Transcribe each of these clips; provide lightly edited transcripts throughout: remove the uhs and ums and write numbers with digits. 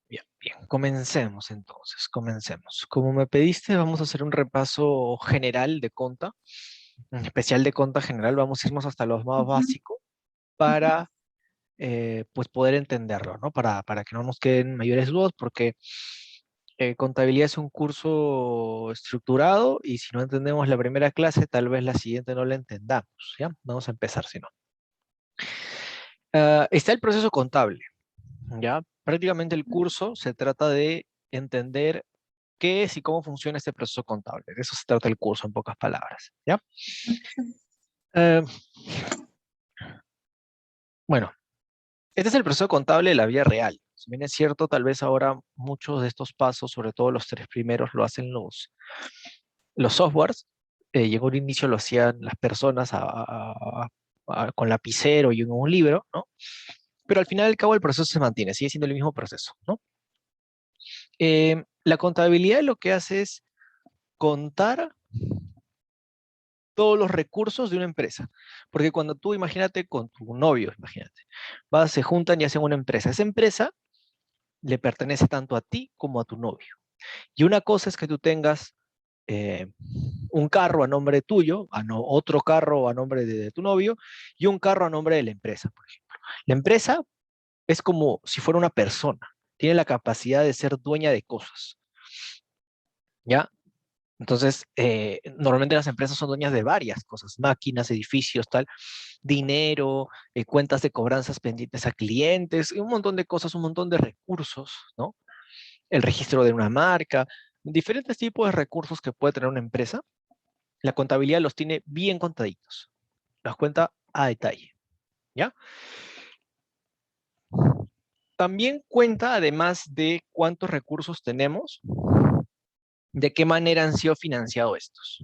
Bien, bien, comencemos entonces, comencemos. Como me pediste, vamos a hacer un repaso general de conta, en especial de conta general, vamos a irnos hasta los más Ujú, básicos ujú. para pues poder entenderlo, ¿no? Para que no nos queden mayores dudas, porque contabilidad es un curso estructurado y si no entendemos la primera clase, tal vez la siguiente no la entendamos, ¿ya? Vamos a empezar, si no. Está el proceso contable, ¿ya? Prácticamente el curso se trata de entender qué es y cómo funciona este proceso contable. De eso se trata el curso, en pocas palabras, ¿ya? Eh, bueno, este es el proceso contable de la vida real. Si bien es cierto, tal vez ahora muchos de estos pasos, sobre todo los tres primeros, lo hacen los softwares. Y en un inicio lo hacían las personas con lapicero y en un libro, ¿no? Pero al final y al cabo el proceso se mantiene, sigue siendo el mismo proceso, ¿no? La contabilidad lo que hace es contar todos los recursos de una empresa. Porque cuando tú, imagínate, con tu novio, imagínate, se juntan y hacen una empresa. Esa empresa le pertenece tanto a ti como a tu novio. Y una cosa es que tú tengas eh, un carro a nombre tuyo, otro carro a nombre de tu novio, y un carro a nombre de la empresa, por ejemplo. La empresa es como si fuera una persona, tiene la capacidad de ser dueña de cosas, ¿ya? Entonces, normalmente las empresas son dueñas de varias cosas, máquinas, edificios, tal, dinero, cuentas de cobranzas pendientes a clientes, y un montón de cosas, un montón de recursos, ¿no? El registro de una marca, diferentes tipos de recursos que puede tener una empresa. La contabilidad los tiene bien contaditos, los cuenta a detalle, ¿ya? También cuenta, además de cuántos recursos tenemos, de qué manera han sido financiados estos,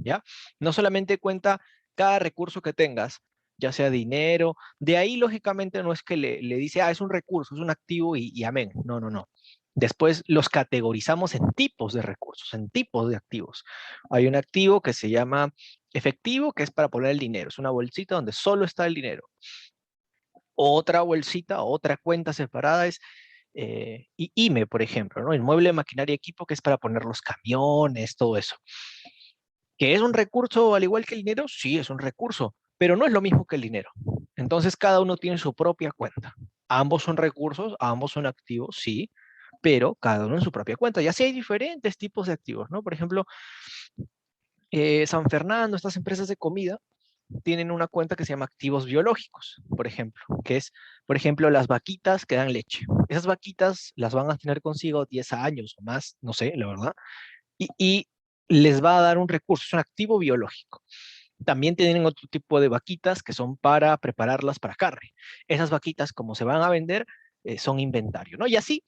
¿ya? No solamente cuenta cada recurso que tengas, ya sea dinero, de ahí lógicamente no es que le dice, es un recurso, es un activo y amén. No, no, no. Después los categorizamos en tipos de recursos, en tipos de activos. Hay un activo que se llama efectivo, que es para poner el dinero. Es una bolsita donde solo está el dinero. Otra bolsita, otra cuenta separada es IME, por ejemplo, ¿no? Inmueble, maquinaria, equipo, que es para poner los camiones, todo eso. ¿Que es un recurso al igual que el dinero? Sí, es un recurso, pero no es lo mismo que el dinero. Entonces, cada uno tiene su propia cuenta. Ambos son recursos, ambos son activos, sí, pero cada uno en su propia cuenta. Y así hay diferentes tipos de activos, ¿no? Por ejemplo, San Fernando, estas empresas de comida, tienen una cuenta que se llama activos biológicos, por ejemplo, que es, por ejemplo, las vaquitas que dan leche. Esas vaquitas las van a tener consigo 10 años o más, no sé, la verdad, y les va a dar un recurso, es un activo biológico. También tienen otro tipo de vaquitas que son para prepararlas para carne. Esas vaquitas, como se van a vender, son inventario, ¿no? Y así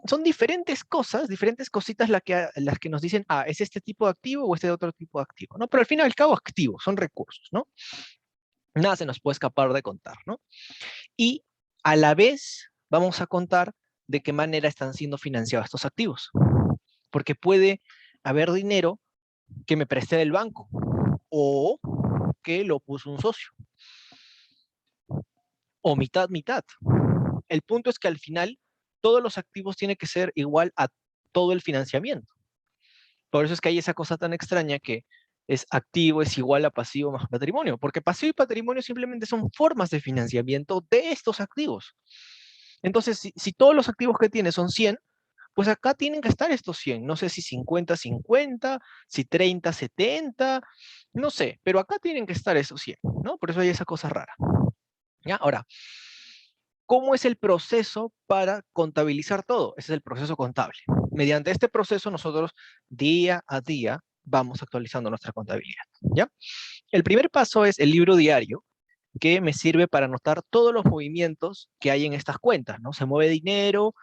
son diferentes cosas, diferentes cositas las que nos dicen, es este tipo de activo o este otro tipo de activo, ¿no? Pero al fin y al cabo, activos, son recursos, ¿no? Nada se nos puede escapar de contar, ¿no? Y a la vez vamos a contar de qué manera están siendo financiados estos activos, porque puede haber dinero que me presté del banco o que lo puso un socio, o mitad, mitad. El punto es que al final todos los activos tienen que ser igual a todo el financiamiento. Por eso es que hay esa cosa tan extraña que es activo es igual a pasivo más patrimonio, porque pasivo y patrimonio simplemente son formas de financiamiento de estos activos. Entonces, si todos los activos que tienes son 100, pues acá tienen que estar estos 100. No sé si 50-50, si 30-70, no sé, pero acá tienen que estar esos 100, ¿no? Por eso hay esa cosa rara. ¿Ya? Ahora, ¿cómo es el proceso para contabilizar todo? Ese es el proceso contable. Mediante este proceso nosotros día a día vamos actualizando nuestra contabilidad, ¿ya? El primer paso es el libro diario, que me sirve para anotar todos los movimientos que hay en estas cuentas, ¿no? Se mueve dinero,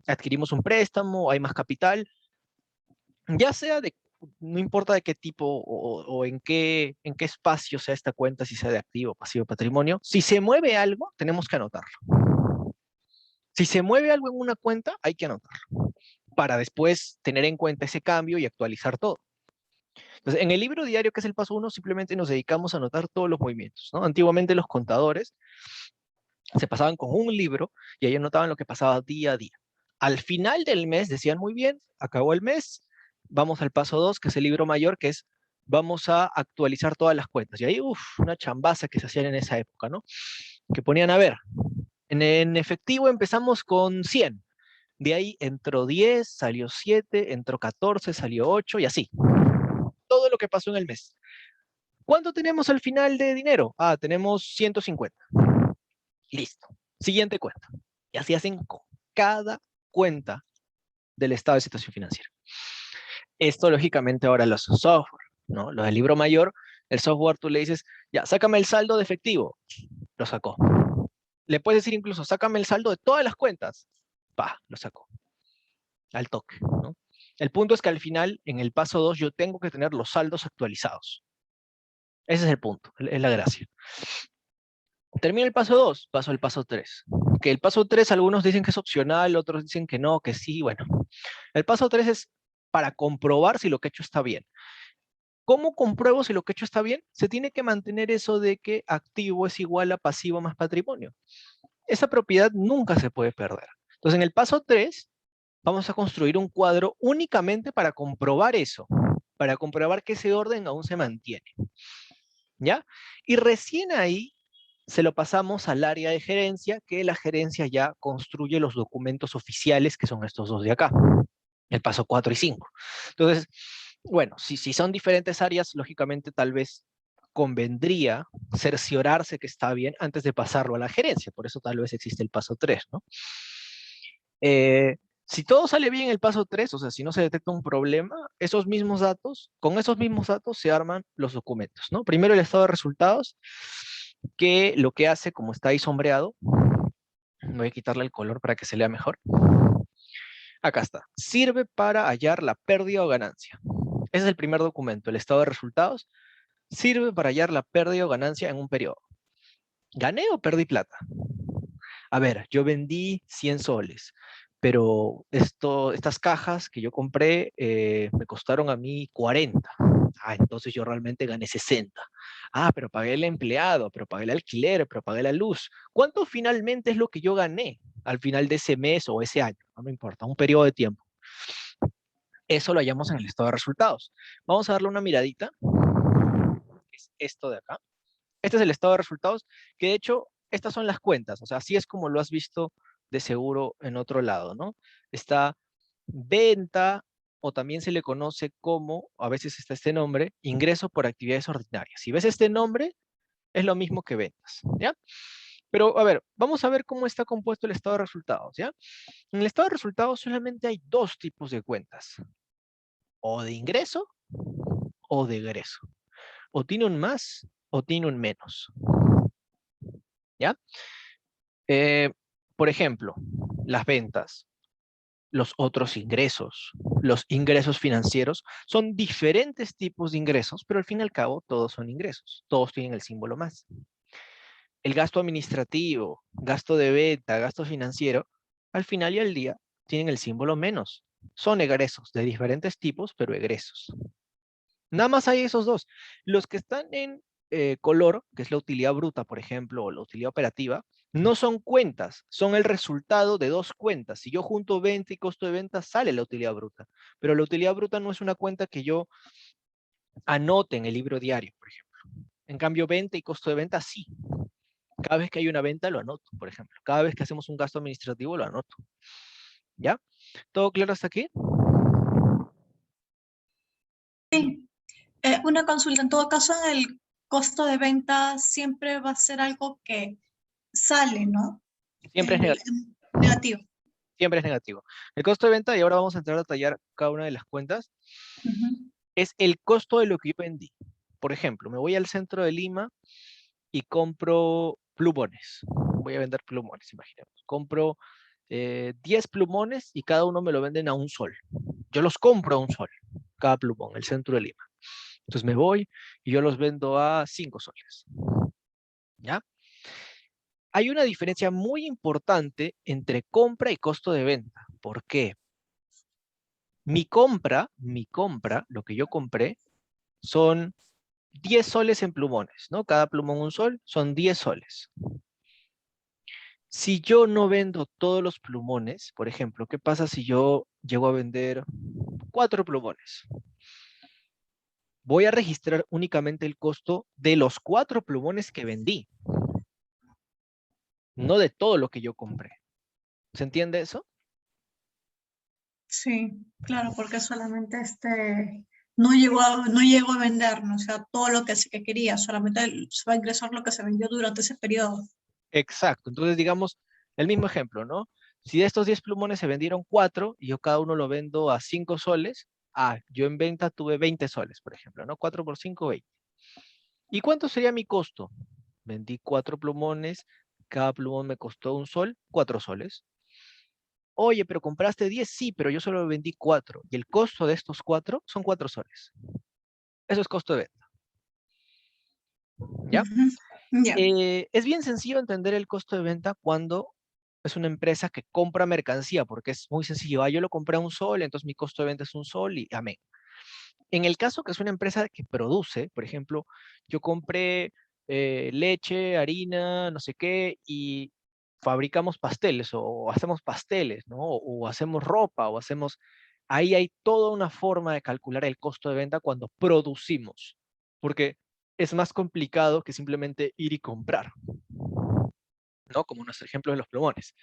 adquirimos un préstamo, hay más capital, ya sea no importa de qué tipo o en qué espacio sea esta cuenta, si sea de activo, pasivo, patrimonio, si se mueve algo, tenemos que anotarlo. Si se mueve algo en una cuenta, hay que anotarlo para después tener en cuenta ese cambio y actualizar todo. Entonces, en el libro diario, que es el paso uno, simplemente nos dedicamos a anotar todos los movimientos, ¿no? Antiguamente los contadores Se pasaban con un libro y ahí anotaban lo que pasaba día a día. Al final del mes decían, muy bien, acabó el mes, vamos al paso 2, que es el libro mayor, que es vamos a actualizar todas las cuentas. Y ahí, una chambaza que se hacían en esa época, ¿no? Que ponían, a ver, en efectivo empezamos con 100. De ahí entró 10, salió 7, entró 14, salió 8 y así. Todo lo que pasó en el mes. ¿Cuánto tenemos al final de dinero? Ah, tenemos 150. Listo. Siguiente cuenta. Y así hacen con cada cuenta del estado de situación financiera. Esto, lógicamente, ahora los software, ¿no? Los del libro mayor, el software tú le dices, ya, sácame el saldo de efectivo. Lo sacó. Le puedes decir incluso, sácame el saldo de todas las cuentas. Pa, lo sacó. Al toque, ¿no? El punto es que al final, en el paso 2, yo tengo que tener los saldos actualizados. Ese es el punto, es la gracia. Termina el paso 2, paso al paso 3. Que el paso 3 algunos dicen que es opcional, otros dicen que no, que sí, bueno. El paso 3 es para comprobar si lo que he hecho está bien. ¿Cómo compruebo si lo que he hecho está bien? Se tiene que mantener eso de que activo es igual a pasivo más patrimonio. Esa propiedad nunca se puede perder. Entonces, en el paso 3, vamos a construir un cuadro únicamente para comprobar eso, para comprobar que ese orden aún se mantiene. ¿Ya? Y recién ahí se lo pasamos al área de gerencia, que la gerencia ya construye los documentos oficiales, que son estos dos de acá, el paso 4 y 5. Entonces, bueno, si son diferentes áreas, lógicamente tal vez convendría cerciorarse que está bien antes de pasarlo a la gerencia, por eso tal vez existe el paso 3, ¿no? Si todo sale bien el paso 3, o sea, si no se detecta un problema, esos mismos datos, con esos mismos datos se arman los documentos, ¿no? Primero el estado de resultados, que lo que hace, como está ahí sombreado, voy a quitarle el color para que se lea mejor. Acá está. Sirve para hallar la pérdida o ganancia. Ese es el primer documento, el estado de resultados. Sirve para hallar la pérdida o ganancia en un periodo. ¿Gané o perdí plata? A ver, yo vendí 100 soles, pero estas cajas que yo compré me costaron a mí 40. Ah, entonces yo realmente gané 60. Ah, pero pagué el empleado, pero pagué el alquiler, pero pagué la luz. ¿Cuánto finalmente es lo que yo gané al final de ese mes o ese año? No me importa, un periodo de tiempo. Eso lo hallamos en el estado de resultados. Vamos a darle una miradita. Es esto de acá. Este es el estado de resultados, que de hecho, estas son las cuentas. O sea, así es como lo has visto de seguro en otro lado, ¿no? Está venta, o también se le conoce como, a veces está este nombre, ingreso por actividades ordinarias. Si ves este nombre, es lo mismo que ventas, ¿ya? Pero, a ver, vamos a ver cómo está compuesto el estado de resultados, ¿ya? En el estado de resultados solamente hay dos tipos de cuentas, o de ingreso o de egreso. O tiene un más o tiene un menos, ¿ya? Eh, por ejemplo, las ventas, los otros ingresos, los ingresos financieros, son diferentes tipos de ingresos, pero al fin y al cabo todos son ingresos, todos tienen el símbolo más. El gasto administrativo, gasto de venta, gasto financiero, al final y al día tienen el símbolo menos. Son egresos de diferentes tipos, pero egresos. Nada más hay esos dos. Los que están en color, que es la utilidad bruta, por ejemplo, o la utilidad operativa, no son cuentas, son el resultado de dos cuentas. Si yo junto venta y costo de venta, sale la utilidad bruta. Pero la utilidad bruta no es una cuenta que yo anote en el libro diario, por ejemplo. En cambio, venta y costo de venta, sí. Cada vez que hay una venta, lo anoto, por ejemplo. Cada vez que hacemos un gasto administrativo, lo anoto. ¿Ya? ¿Todo claro hasta aquí? Sí. Una consulta, en todo caso, el costo de venta siempre va a ser algo que sale, ¿no? Siempre es negativo. Negativo. Siempre es negativo. El costo de venta, y ahora vamos a entrar a detallar cada una de las cuentas, Ujú. es el costo de lo que yo vendí. Por ejemplo, me voy al centro de Lima y compro plumones. Voy a vender plumones, imaginemos. Compro 10 plumones y cada uno me lo venden a un sol. Yo los compro a un sol, cada plumón, el centro de Lima. Entonces me voy y yo los vendo a 5 soles. ¿Ya? Hay una diferencia muy importante entre compra y costo de venta. ¿Por qué? Mi compra, lo que yo compré, son 10 soles en plumones, ¿no? Cada plumón un sol, son 10 soles. Si yo no vendo todos los plumones, por ejemplo, ¿qué pasa si yo llego a vender 4 plumones? Voy a registrar únicamente el costo de los 4 plumones que vendí, no de todo lo que yo compré. ¿Se entiende eso? Sí, claro, porque solamente no llegó a vender, ¿no? O sea, todo lo que sí que quería, solamente se va a ingresar lo que se vendió durante ese periodo. Exacto. Entonces, digamos, el mismo ejemplo, ¿no? Si de estos 10 plumones se vendieron 4 y yo cada uno lo vendo a 5 soles, yo en venta tuve 20 soles, por ejemplo, ¿no? 4 por 5, 20. ¿Y cuánto sería mi costo? Vendí 4 plumones, cada plumón me costó 1 sol, 4 soles. Oye, pero compraste 10, sí, pero yo solo vendí 4. Y el costo de estos 4 son 4 soles. Eso es costo de venta, ¿ya? Ujú. Ya. Es bien sencillo entender el costo de venta cuando es una empresa que compra mercancía, porque es muy sencillo. Yo lo compré a 1 sol, entonces mi costo de venta es 1 sol y amén. En el caso que es una empresa que produce, por ejemplo, yo compré leche, harina, no sé qué, y fabricamos pasteles o hacemos pasteles, ¿no? O hacemos ropa o hacemos... Ahí hay toda una forma de calcular el costo de venta cuando producimos, porque es más complicado que simplemente ir y comprar, ¿no? Como nuestro ejemplo de los plumones.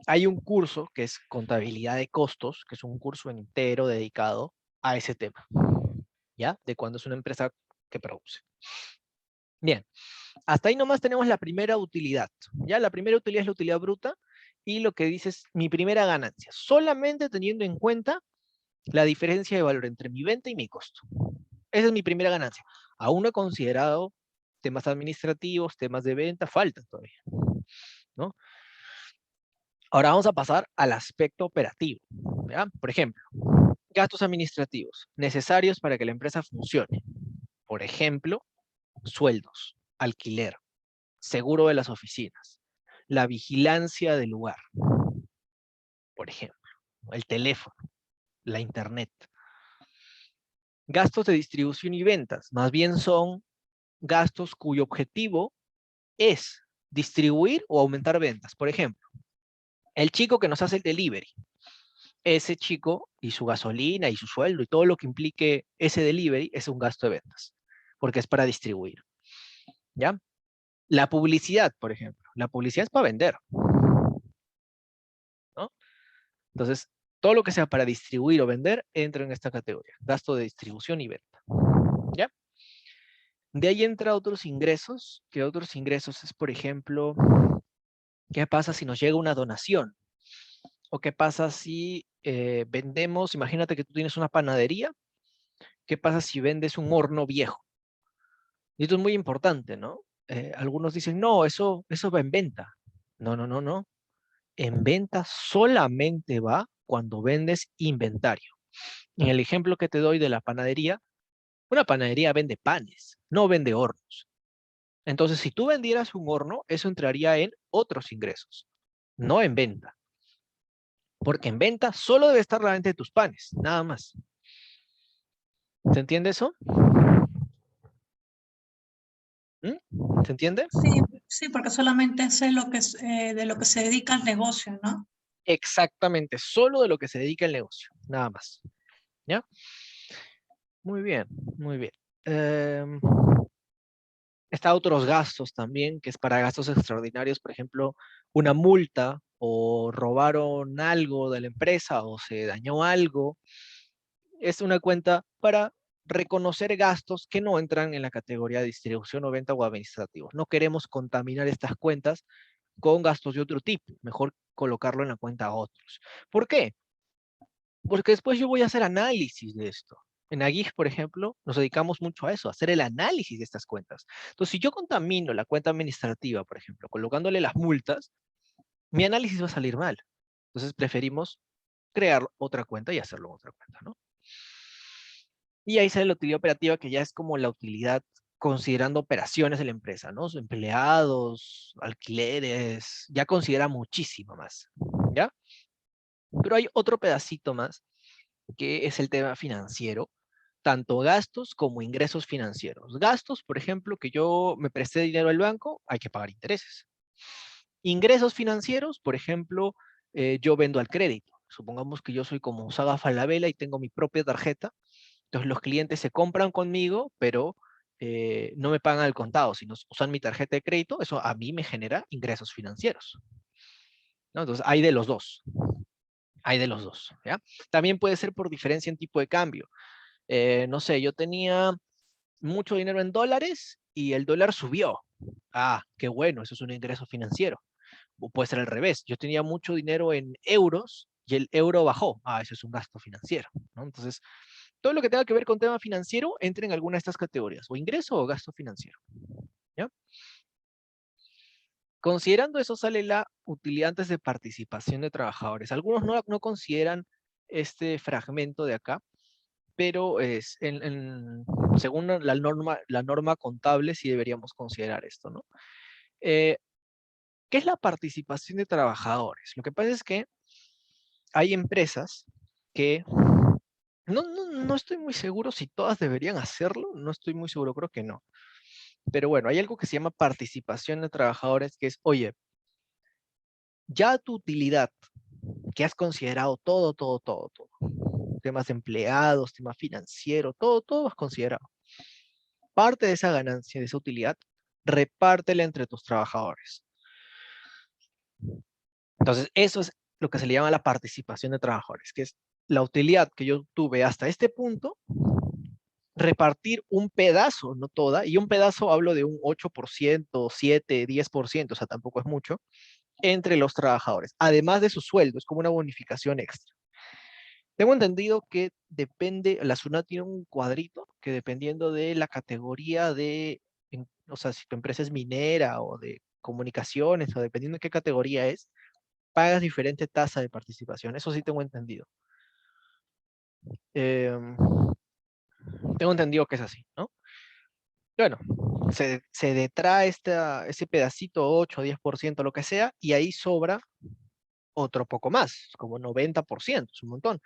Hay un curso que es contabilidad de costos, que es un curso entero dedicado a ese tema, ¿ya? De cuando es una empresa que produce. Bien, hasta ahí nomás tenemos la primera utilidad, ¿ya? La primera utilidad es la utilidad bruta y lo que dice es mi primera ganancia, solamente teniendo en cuenta la diferencia de valor entre mi venta y mi costo. Esa es mi primera ganancia. Aún no he considerado temas administrativos, temas de venta, faltan todavía, ¿no? Ahora vamos a pasar al aspecto operativo, ¿ya? Por ejemplo, gastos administrativos necesarios para que la empresa funcione. Por ejemplo, sueldos, alquiler, seguro de las oficinas, la vigilancia del lugar, por ejemplo, el teléfono, la internet. Gastos de distribución y ventas, más bien son gastos cuyo objetivo es distribuir o aumentar ventas. Por ejemplo, el chico que nos hace el delivery, ese chico y su gasolina y su sueldo y todo lo que implique ese delivery es un gasto de ventas, porque es para distribuir, ¿ya? La publicidad, por ejemplo. La publicidad es para vender, ¿no? Entonces, todo lo que sea para distribuir o vender entra en esta categoría. Gasto de distribución y venta, ¿ya? De ahí entra otros ingresos, que otros ingresos es, por ejemplo, ¿qué pasa si nos llega una donación? ¿O qué pasa si vendemos, imagínate que tú tienes una panadería, ¿qué pasa si vendes un horno viejo? Y esto es muy importante, ¿no? Algunos dicen, no, eso va en venta. No, no, no, no. En venta solamente va cuando vendes inventario. En el ejemplo que te doy de la panadería, una panadería vende panes, no vende hornos. Entonces, si tú vendieras un horno, eso entraría en otros ingresos, no en venta. Porque en venta solo debe estar la venta de tus panes, nada más. ¿Se entiende eso? ¿Mm? ¿Se entiende? Sí, sí, porque solamente sé de lo que se dedica al negocio, ¿no? Exactamente, solo de lo que se dedica el negocio, nada más. ¿Ya? Muy bien, muy bien. Em, Está otros gastos también, que es para gastos extraordinarios, por ejemplo, una multa o robaron algo de la empresa o se dañó algo. Es una cuenta para reconocer gastos que no entran en la categoría de distribución o venta o administrativos. No queremos contaminar estas cuentas con gastos de otro tipo. Mejor colocarlo en la cuenta a otros. ¿Por qué? Porque después yo voy a hacer análisis de esto. En Aguij, por ejemplo, nos dedicamos mucho a eso, a hacer el análisis de estas cuentas. Entonces, si yo contamino la cuenta administrativa, por ejemplo, colocándole las multas, mi análisis va a salir mal. Entonces, preferimos crear otra cuenta y hacerlo en otra cuenta, ¿no? Y ahí sale la utilidad operativa, que ya es como la utilidad considerando operaciones de la empresa, ¿no? Sus empleados, alquileres, ya considera muchísimo más, ¿ya? Pero hay otro pedacito más, que es el tema financiero, tanto gastos como ingresos financieros. Gastos, por ejemplo, que yo me presté dinero al banco, hay que pagar intereses. Ingresos financieros, por ejemplo, yo vendo al crédito. Supongamos que yo soy como Saga Falabella y tengo mi propia tarjeta. Entonces los clientes se compran conmigo, pero no me pagan al contado, sino usan mi tarjeta de crédito. Eso a mí me genera ingresos financieros, ¿no? Entonces hay de los dos. Hay de los dos, ¿ya? También puede ser por diferencia en tipo de cambio. No sé, yo tenía mucho dinero en dólares y el dólar subió. Ah, qué bueno, eso es un ingreso financiero. O puede ser al revés. Yo tenía mucho dinero en euros y el euro bajó. Ah, eso es un gasto financiero, ¿no? Entonces, todo lo que tenga que ver con tema financiero entra en alguna de estas categorías, o ingreso o gasto financiero, ¿ya? Considerando eso sale la utilidad antes de participación de trabajadores. Algunos no consideran este fragmento de acá, pero según la norma contable sí deberíamos considerar esto, ¿no? ¿Qué es la participación de trabajadores? Lo que pasa es que hay empresas que no estoy muy seguro si todas deberían hacerlo, no estoy muy seguro, creo que no. Pero bueno, hay algo que se llama participación de trabajadores, que es, oye, ya tu utilidad, que has considerado todo, temas de empleados, tema financiero, todo has considerado. Parte de esa ganancia, de esa utilidad, repártela entre tus trabajadores. Entonces, eso es lo que se le llama la participación de trabajadores, que es la utilidad que yo tuve hasta este punto, repartir un pedazo, no toda, y un pedazo hablo de un 8%, 7, 10%, o sea, tampoco es mucho, entre los trabajadores, además de su sueldo, es como una bonificación extra. Tengo entendido que depende, la SUNAT tiene un cuadrito que dependiendo de la categoría o sea, si tu empresa es minera o de comunicaciones, o dependiendo de qué categoría es, pagas diferente tasa de participación. Eso sí tengo entendido. Em, Tengo entendido que es así, ¿no? Bueno, se detrae ese pedacito, 8, 10%, lo que sea, y ahí sobra otro poco más, como 90%, es un montón,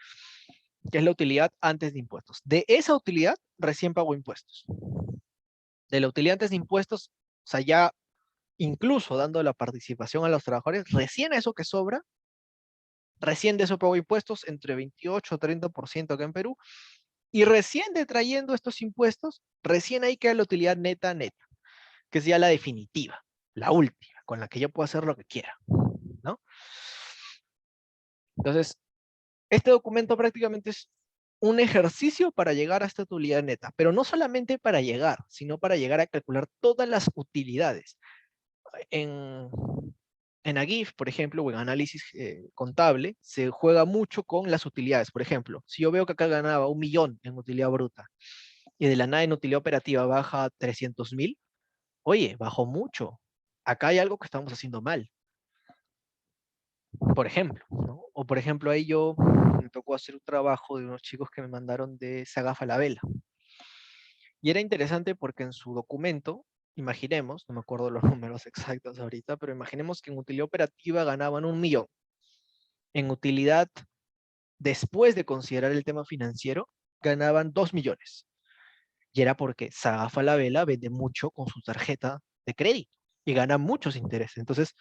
que es la utilidad antes de impuestos. De esa utilidad recién pago impuestos. De la utilidad antes de impuestos, o sea, ya incluso dando la participación a los trabajadores, recién eso que sobra, recién de eso pago impuestos entre 28 o 30% acá en Perú, y recién detrayendo estos impuestos, recién ahí queda la utilidad neta, que es ya la definitiva, la última, con la que yo puedo hacer lo que quiera, ¿no? Entonces, este documento prácticamente es un ejercicio para llegar a esta utilidad neta, pero no solamente para llegar, sino para llegar a calcular todas las utilidades. En, en AGIF, por ejemplo, o en análisis contable, se juega mucho con las utilidades. Por ejemplo, si yo veo que acá ganaba 1.000.000 en utilidad bruta y de la nada en utilidad operativa baja 300.000, oye, bajó mucho. Acá hay algo que estamos haciendo mal, por ejemplo, ¿no? O por ejemplo, ahí yo me tocó hacer un trabajo de unos chicos que me mandaron de Saga Falabella. Y era interesante porque en su documento, imaginemos, no me acuerdo los números exactos ahorita, pero imaginemos que en utilidad operativa ganaban 1.000.000. En utilidad, después de considerar el tema financiero, ganaban 2.000.000. Y era porque Saga Falabella vende mucho con su tarjeta de crédito y gana muchos intereses. Entonces,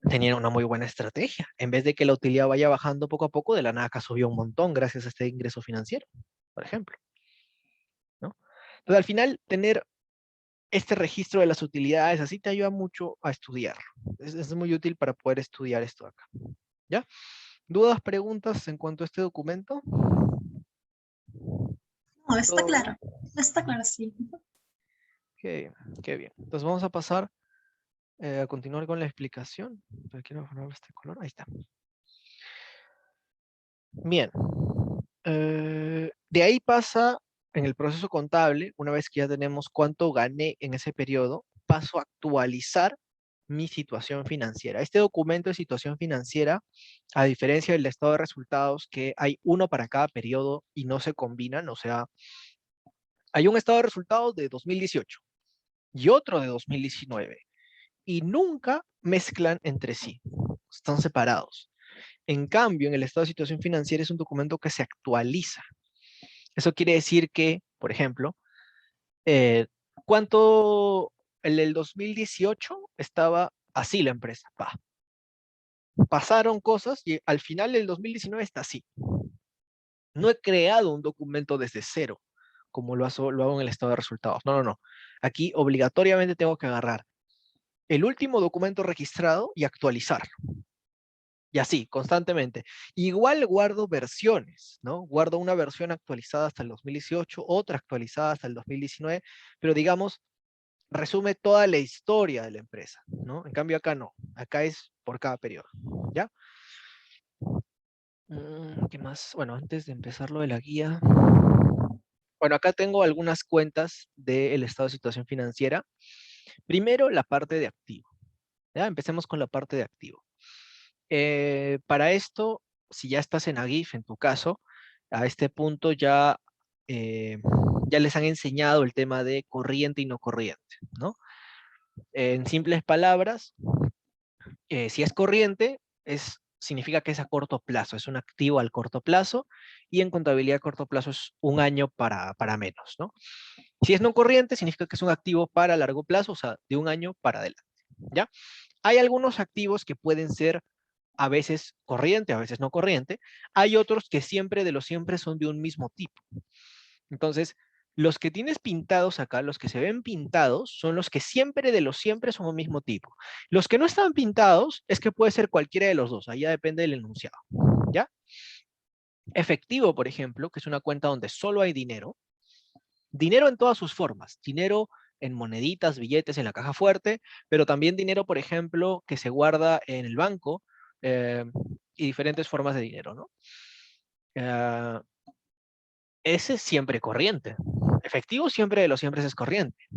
tenían una muy buena estrategia. En vez de que la utilidad vaya bajando poco a poco, de la nada acá subió un montón gracias a este ingreso financiero, por ejemplo, ¿no? Entonces, al final, tener este registro de las utilidades así te ayuda mucho a estudiar. Es muy útil para poder estudiar esto acá. ¿Ya? ¿Dudas, preguntas en cuanto a este documento? No, ¿Todo bien? está claro, sí. Qué bien, qué bien. Entonces vamos a pasar a continuar con la explicación. Pero quiero ponerle este color. Ahí está. Bien. De ahí pasa en el proceso contable, una vez que ya tenemos cuánto gané en ese periodo, paso a actualizar mi situación financiera. Este documento de situación financiera, a diferencia del estado de resultados, que hay uno para cada periodo y no se combinan, o sea, hay un estado de resultados de 2018 y otro de 2019 y nunca mezclan entre sí, están separados. En cambio, en el estado de situación financiera es un documento que se actualiza. Eso quiere decir que, por ejemplo, eh, ¿cuánto el del 2018 estaba así la empresa, pa. Pasaron cosas y al final del 2019 está así. No he creado un documento desde cero, como lo hago en el estado de resultados. No, no, no. Aquí obligatoriamente tengo que agarrar el último documento registrado y actualizarlo. Y así, constantemente. Igual guardo versiones, ¿no? Guardo una versión actualizada hasta el 2018, otra actualizada hasta el 2019, pero digamos, resume toda la historia de la empresa, ¿no? En cambio acá no, acá es por cada periodo, ¿ya? ¿Qué más? Bueno, antes de empezar lo de la guía. Bueno, acá tengo algunas cuentas del estado de situación financiera. Primero, la parte de activo. ¿Ya? Empecemos con la parte de activo. Para esto, si ya estás en AGIF, en tu caso, a este punto eh, ya les han enseñado el tema de corriente y no corriente, ¿no? En simples palabras, si es corriente, significa que es a corto plazo, es un activo al corto plazo, y en contabilidad a corto plazo es un año para menos, ¿no? Si es no corriente, significa que es un activo para largo plazo, o sea, de un año para adelante, ¿ya? Hay algunos activos que pueden ser a veces corriente, a veces no corriente. Hay otros que siempre de los siempre son de un mismo tipo. Entonces, los que tienes pintados acá, los que se ven pintados, son los que siempre de los siempre son un mismo tipo. Los que no están pintados es que puede ser cualquiera de los dos, ahí ya depende del enunciado, ¿ya? Efectivo, por ejemplo, que es una cuenta donde solo hay dinero. Dinero en todas sus formas. Dinero en moneditas, billetes en la caja fuerte, pero también dinero, por ejemplo, que se guarda en el banco eh, y diferentes formas de dinero, ¿no? Eh, ese es siempre corriente. Efectivo siempre de los siempre es corriente.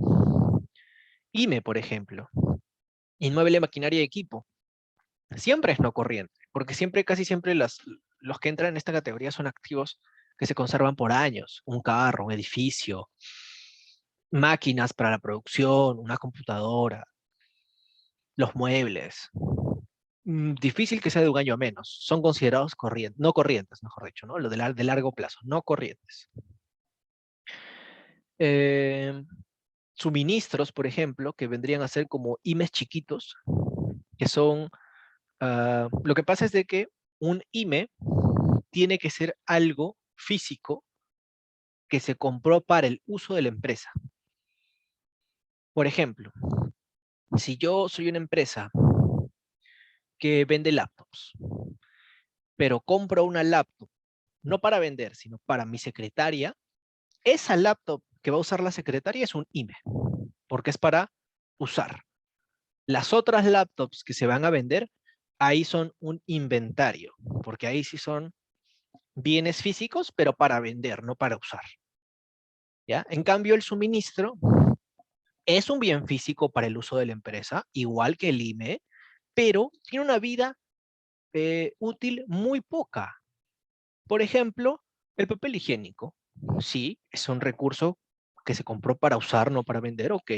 IME, por ejemplo. Inmueble, maquinaria y equipo. Siempre es no corriente, porque siempre, casi siempre los que entran en esta categoría son activos que se conservan por años. Un carro, un edificio, máquinas para la producción, una computadora, los muebles. Difícil que sea de un año a menos. Son considerados corrientes, no corrientes, mejor dicho, ¿no? Lo de largo plazo, no corrientes. Eh, Suministros, por ejemplo, que vendrían a ser como IMES chiquitos, que son, lo que pasa es de que un IME tiene que ser algo físico que se compró para el uso de la empresa. Por ejemplo, si yo soy una empresa que vende laptops, pero compro una laptop, no para vender, sino para mi secretaria, esa laptop que va a usar la secretaria es un IME, porque es para usar. Las otras laptops que se van a vender, ahí son un inventario, porque ahí sí son bienes físicos, pero para vender, no para usar. ¿Ya? En cambio, el suministro es un bien físico para el uso de la empresa, igual que el IME, pero tiene una vida útil muy poca. Por ejemplo, el papel higiénico. Sí, es un recurso que se compró para usar, no para vender, ok,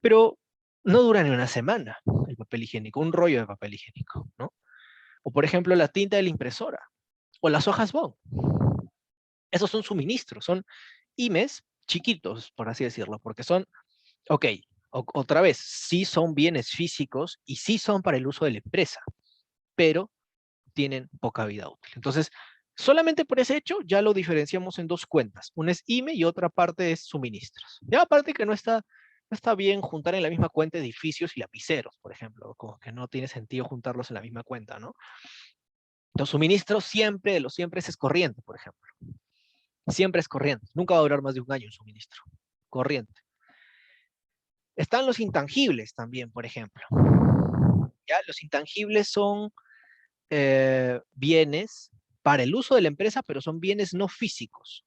pero no dura ni una semana el papel higiénico, un rollo de papel higiénico, ¿no? O por ejemplo, la tinta de la impresora, o las hojas Bond. Esos son suministros, son IMES chiquitos, por así decirlo, porque son, ok, otra vez, sí son bienes físicos y sí son para el uso de la empresa, pero tienen poca vida útil. Entonces, solamente por ese hecho ya lo diferenciamos en dos cuentas. Una es IME y otra parte es suministros. Ya aparte que no está bien juntar en la misma cuenta edificios y lapiceros, por ejemplo, como que no tiene sentido juntarlos en la misma cuenta, ¿no? Los suministros siempre, de los siempre es corriente, por ejemplo. Siempre es corriente. Nunca va a durar más de un año un suministro. Corriente. Están los intangibles también, por ejemplo. ¿Ya? Los intangibles son bienes para el uso de la empresa, pero son bienes no físicos,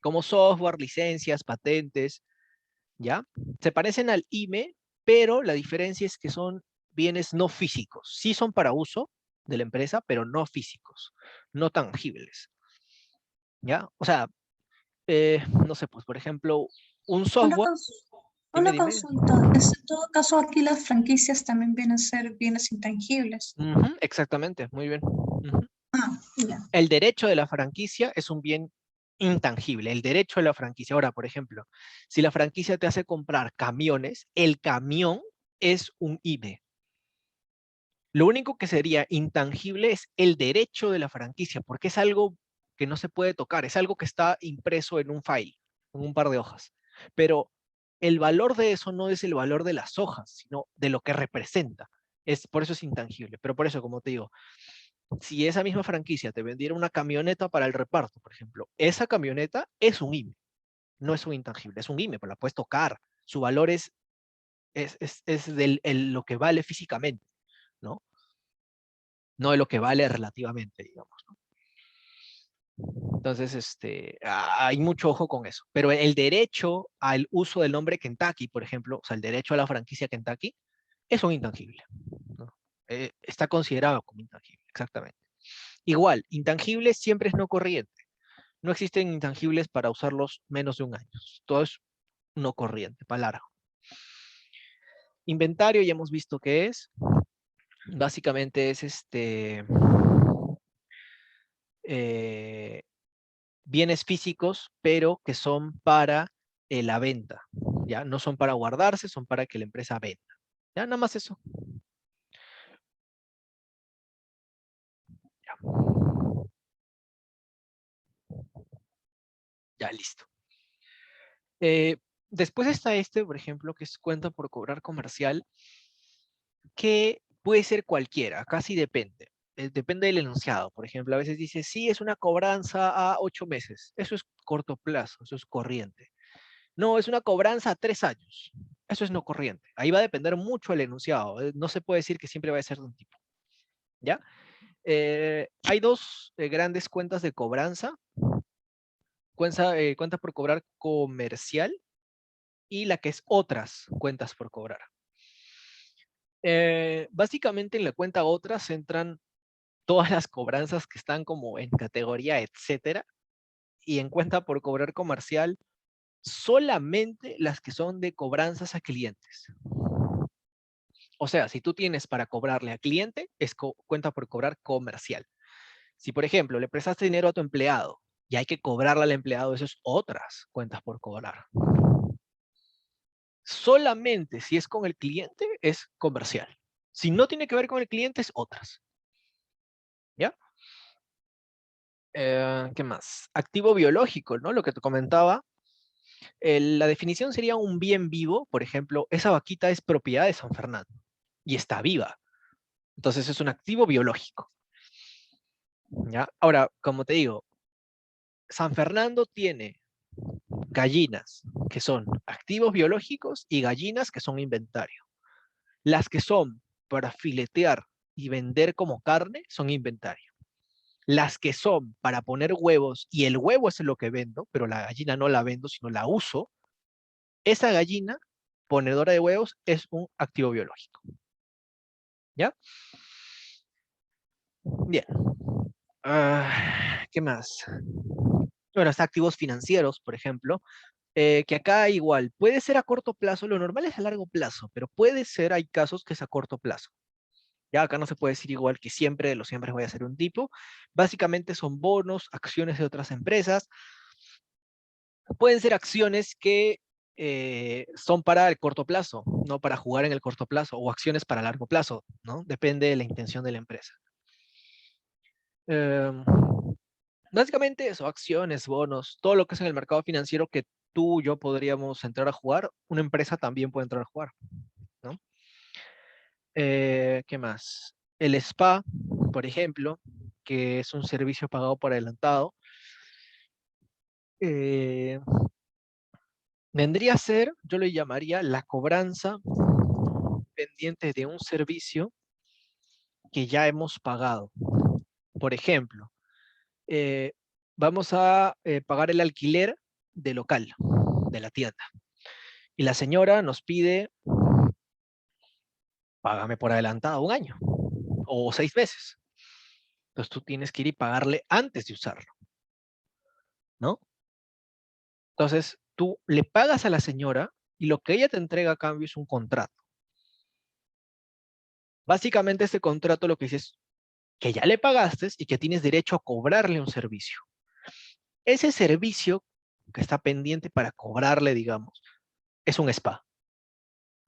como software, licencias, patentes, ¿ya? Se parecen al IME, pero la diferencia es que son bienes no físicos. Sí son para uso de la empresa, pero no físicos, no tangibles, ¿ya? O sea, no sé, pues por ejemplo, un Una, software, dime, una dime. consulta. En todo caso, aquí las franquicias también vienen a ser bienes intangibles. Exactamente, muy bien. Ah, ya. El derecho de la franquicia es un bien intangible, el derecho de la franquicia. Ahora, por ejemplo, si la franquicia te hace comprar camiones, el camión es un IME. Lo único que sería intangible es el derecho de la franquicia, porque es algo que no se puede tocar, es algo que está impreso en un file, en un par de hojas. Pero el valor de eso no es el valor de las hojas, sino de lo que representa. Por eso es intangible. Pero por eso, como te digo, si esa misma franquicia te vendiera una camioneta para el reparto, por ejemplo, esa camioneta es un IME, no es un intangible, es un IME, pero la puedes tocar. Su valor es lo que vale físicamente, ¿no? No de lo que vale relativamente, digamos, ¿no? Entonces, hay mucho ojo con eso. Pero el derecho al uso del nombre Kentucky, por ejemplo, o sea, el derecho a la franquicia Kentucky, es un intangible, ¿no? Está considerado como intangible, exactamente. Igual, intangible siempre es no corriente. No existen intangibles para usarlos menos de un año. Todo es no corriente, para largo. Inventario ya hemos visto qué es. Básicamente es bienes físicos, pero que son para la venta. ¿Ya? No son para guardarse, son para que la empresa venda. Ya, nada más eso. Ya, ya listo. Después está por ejemplo, que es cuenta por cobrar comercial, que puede ser cualquiera, casi depende. Depende del enunciado. Por ejemplo, a veces dice, sí, es una cobranza a 8 meses. Eso es corto plazo, eso es corriente. No, es una cobranza a 3 años. Eso es no corriente. Ahí va a depender mucho el enunciado. No se puede decir que siempre va a ser de un tipo. ¿Ya? Hay dos grandes cuentas de cobranza. Cuenta por cobrar comercial y la que es otras cuentas por cobrar. Básicamente en la cuenta otras entran todas las cobranzas que están como en categoría etcétera, y en cuenta por cobrar comercial solamente las que son de cobranzas a clientes. O sea, si tú tienes para cobrarle a cliente, es cuenta por cobrar comercial. Si, por ejemplo, le prestaste dinero a tu empleado y hay que cobrarle al empleado, eso es otras cuentas por cobrar. Solamente si es con el cliente, es comercial. Si no tiene que ver con el cliente, es otras. ¿Ya? ¿Qué más? Activo biológico, ¿no? Lo que te comentaba. La definición sería un bien vivo. Por ejemplo, esa vaquita es propiedad de San Fernando y está viva. Entonces es un activo biológico. ¿Ya? Ahora, como te digo, San Fernando tiene gallinas que son activos biológicos y gallinas que son inventario. Las que son para filetear y vender como carne son inventario. Las que son para poner huevos y el huevo es lo que vendo, pero la gallina no la vendo, sino la uso, esa gallina ponedora de huevos es un activo biológico. ¿Ya? Bien. ¿Qué más? Bueno, está activos financieros, por ejemplo, que acá igual, puede ser a corto plazo, lo normal es a largo plazo, pero puede ser, hay casos que es a corto plazo. Ya acá no se puede decir igual que siempre, de los siempre voy a ser un tipo. Básicamente son bonos, acciones de otras empresas. Pueden ser acciones que son para el corto plazo, no para jugar en el corto plazo, o acciones para largo plazo, ¿no? Depende de la intención de la empresa. Em, Básicamente eso, acciones, bonos, todo lo que es en el mercado financiero que tú y yo podríamos entrar a jugar, una empresa también puede entrar a jugar, ¿no? ¿Qué más? El spa, por ejemplo, que es un servicio pagado por adelantado, eh, vendría a ser, yo le llamaría la cobranza pendiente de un servicio que ya hemos pagado. Por ejemplo, eh, vamos a pagar el alquiler del local, de la tienda. Y la señora nos pide, págame por adelantado un año o 6 meses. Entonces tú tienes que ir y pagarle antes de usarlo, ¿no? Entonces tú le pagas a la señora y lo que ella te entrega a cambio es un contrato. Básicamente este contrato lo que dice es que ya le pagaste y que tienes derecho a cobrarle un servicio. Ese servicio que está pendiente para cobrarle, digamos, es un spa.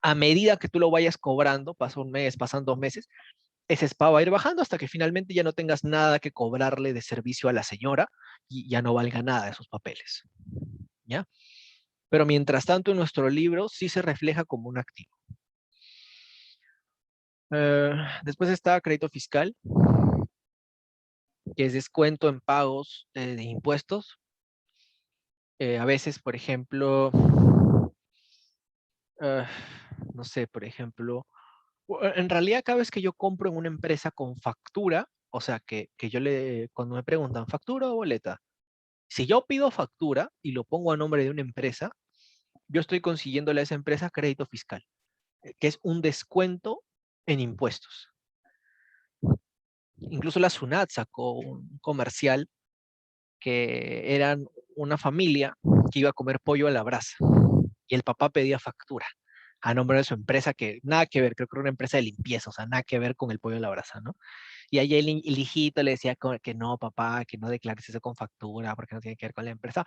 A medida que tú lo vayas cobrando, pasa un mes, pasan 2 meses, ese SPA va a ir bajando hasta que finalmente ya no tengas nada que cobrarle de servicio a la señora y ya no valga nada esos papeles, ¿ya? Pero mientras tanto en nuestro libro sí se refleja como un activo. Después está crédito fiscal, que es descuento en pagos de impuestos. A veces, por ejemplo, eh, no sé, por ejemplo, en realidad cada vez que yo compro en una empresa con factura, o sea, que cuando me preguntan, ¿factura o boleta? Si yo pido factura y lo pongo a nombre de una empresa, yo estoy consiguiéndole a esa empresa crédito fiscal, que es un descuento en impuestos. Incluso la SUNAT sacó un comercial que eran una familia que iba a comer pollo a la brasa y el papá pedía factura a nombre de su empresa, que nada que ver, creo que era una empresa de limpieza, o sea, nada que ver con el pollo a la brasa, ¿no? Y ahí el hijito le decía que no, papá, que no declares eso con factura, porque no tiene que ver con la empresa,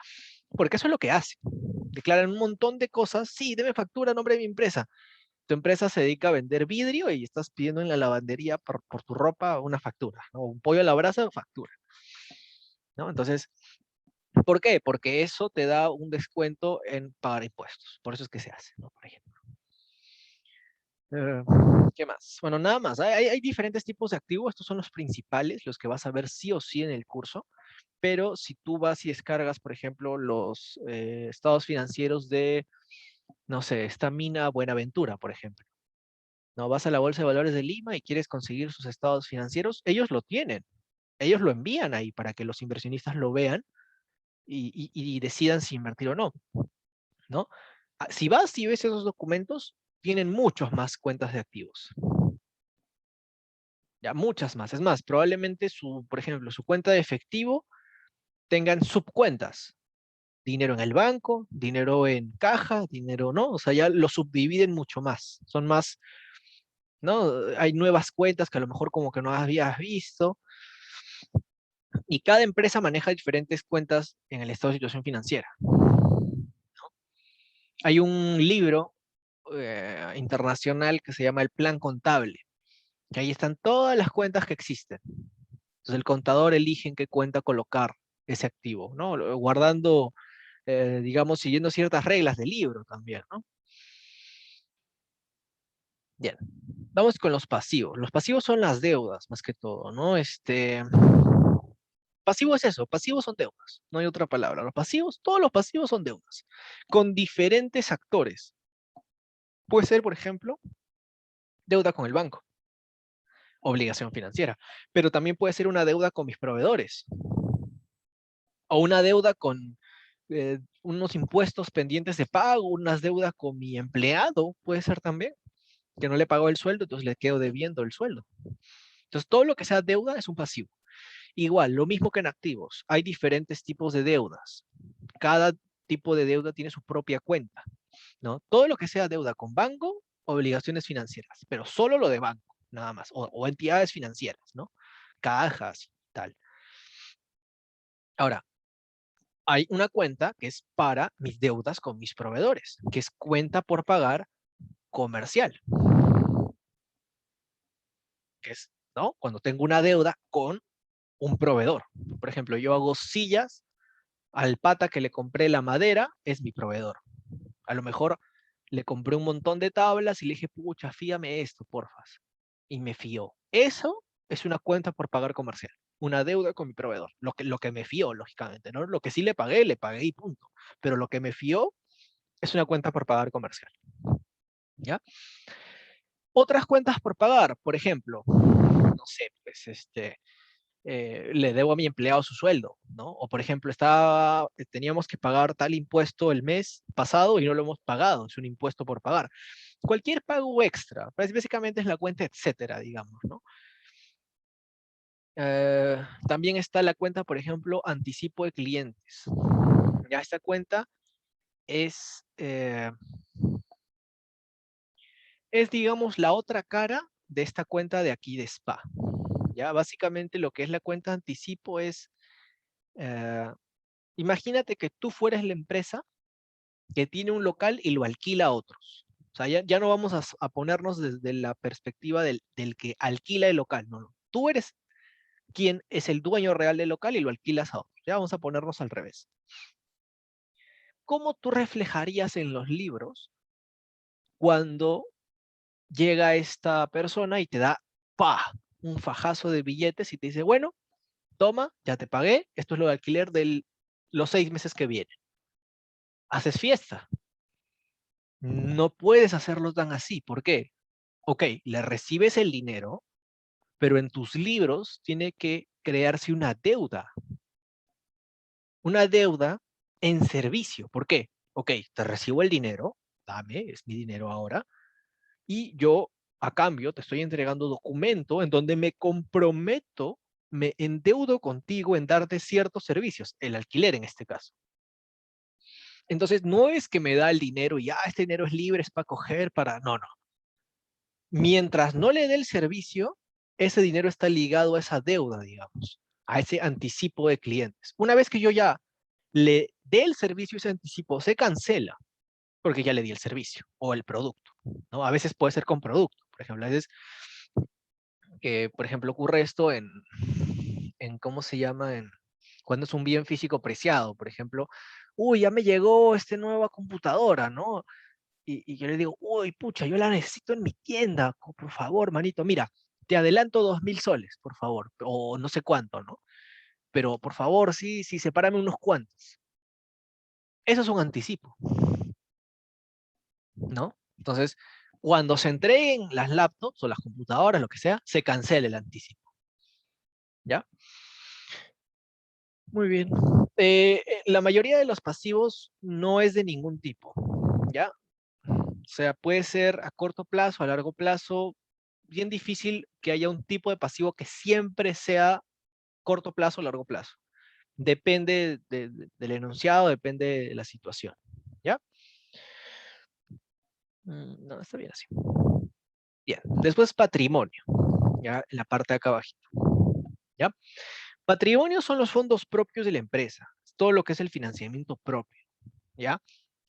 porque eso es lo que hace. Declaran un montón de cosas, sí, deme factura a nombre de mi empresa. Tu empresa se dedica a vender vidrio y estás pidiendo en la lavandería por tu ropa una factura, ¿no? Un pollo a la brasa, factura, ¿no? Entonces, ¿por qué? Porque eso te da un descuento en pagar impuestos. Por eso es que se hace, ¿no? Por ejemplo. Eh, ¿Qué más? Bueno, nada más. Hay diferentes tipos de activos. Estos son los principales, los que vas a ver sí o sí en el curso. Pero si tú vas y descargas, por ejemplo, los estados financieros de, no sé, esta mina Buenaventura, por ejemplo. No, vas a la Bolsa de Valores de Lima y quieres conseguir sus estados financieros, ellos lo tienen. Ellos lo envían ahí para que los inversionistas lo vean y decidan si invertir o no, ¿no? Si vas y ves esos documentos, tienen muchos más cuentas de activos. Ya, muchas más. Es más, probablemente por ejemplo, su cuenta de efectivo tengan subcuentas. Dinero en el banco, dinero en caja, dinero, ¿no? O sea, ya lo subdividen mucho más. Son más, ¿no? Hay nuevas cuentas que a lo mejor como que no habías visto. Y cada empresa maneja diferentes cuentas en el estado de situación financiera. Hay un libro internacional que se llama El Plan Contable, que ahí están todas las cuentas que existen. Entonces el contador elige en qué cuenta colocar ese activo, ¿no? Guardando, digamos, siguiendo ciertas reglas del libro también, ¿no? Bien, vamos con los pasivos. Los pasivos son las deudas, más que todo, ¿no? Pasivo es eso, pasivos son deudas, no hay otra palabra. Los pasivos, todos los pasivos son deudas, con diferentes actores. Puede ser, por ejemplo, deuda con el banco, obligación financiera, pero también puede ser una deuda con mis proveedores, o una deuda con unos impuestos pendientes de pago, unas deudas con mi empleado, puede ser también, que no le pagó el sueldo, entonces le quedo debiendo el sueldo. Entonces, todo lo que sea deuda es un pasivo. Igual, lo mismo que en activos, hay diferentes tipos de deudas. Cada tipo de deuda tiene su propia cuenta, ¿no? Todo lo que sea deuda con banco, obligaciones financieras, pero solo lo de banco, nada más, o entidades financieras, ¿no? Cajas, tal. Ahora, hay una cuenta que es para mis deudas con mis proveedores, que es cuenta por pagar comercial, que es, ¿no? Cuando tengo una deuda con un proveedor. Por ejemplo, yo hago sillas, al pata que le compré la madera es mi proveedor. A lo mejor le compré un montón de tablas y le dije, pucha, fíame esto, porfas. Y me fió. Eso es una cuenta por pagar comercial, una deuda con mi proveedor. Lo que me fió, lógicamente, ¿no? Lo que sí le pagué y punto. Pero lo que me fió es una cuenta por pagar comercial, ¿ya? Otras cuentas por pagar, por ejemplo, no sé, pues le debo a mi empleado su sueldo, ¿no? O por ejemplo, teníamos que pagar tal impuesto el mes pasado y no lo hemos pagado, es un impuesto por pagar. Cualquier pago extra, pues básicamente es la cuenta, etcétera, digamos, ¿no? También está la cuenta, por ejemplo, anticipo de clientes. Ya esta cuenta es, digamos, la otra cara de esta cuenta de aquí de SPA. Ya, básicamente lo que es la cuenta anticipo es, eh, imagínate que tú fueras la empresa que tiene un local y lo alquila a otros. O sea, ya no vamos a ponernos desde la perspectiva del que alquila el local, no, no. Tú eres quien es el dueño real del local y lo alquilas a otro. Ya vamos a ponernos al revés. ¿Cómo tú reflejarías en los libros cuando llega esta persona y te da, ¡pa!, un fajazo de billetes y te dice, bueno, toma, ya te pagué, esto es lo de alquiler de los 6 meses que vienen? Haces fiesta. No puedes hacerlo tan así. ¿Por qué? Ok, le recibes el dinero, pero en tus libros tiene que crearse una deuda. Una deuda en servicio. ¿Por qué? Ok, te recibo el dinero, dame, es mi dinero ahora, y yo a cambio te estoy entregando documento en donde me comprometo, me endeudo contigo en darte ciertos servicios, el alquiler en este caso. Entonces, no es que me da el dinero y, este dinero es libre, es para coger, para... No, no. Mientras no le dé el servicio, ese dinero está ligado a esa deuda, digamos, a ese anticipo de clientes. Una vez que yo ya le dé el servicio, ese anticipo se cancela, porque ya le di el servicio o el producto, ¿no? A veces puede ser con producto, por ejemplo, a veces que, por ejemplo, ocurre esto en ¿cómo se llama? Cuando es un bien físico preciado, por ejemplo, uy, ya me llegó esta nueva computadora, ¿no? Y yo le digo, uy, pucha, yo la necesito en mi tienda, por favor, manito, mira, te adelanto 2.000 soles, por favor, o no sé cuánto, ¿no? Pero por favor, sí, sí, sepárame unos cuantos. Eso es un anticipo, ¿no? Entonces, cuando se entreguen las laptops o las computadoras, lo que sea, se cancela el anticipo, ¿ya? Muy bien. La mayoría de los pasivos no es de ningún tipo, ¿ya? O sea, puede ser a corto plazo, a largo plazo, bien difícil que haya un tipo de pasivo que siempre sea corto plazo o largo plazo. Depende del enunciado, depende de la situación, ¿ya? No, está bien así. Bien, después patrimonio, ¿ya? En la parte de acá abajito, ¿ya? Patrimonio son los fondos propios de la empresa, todo lo que es el financiamiento propio, ¿ya?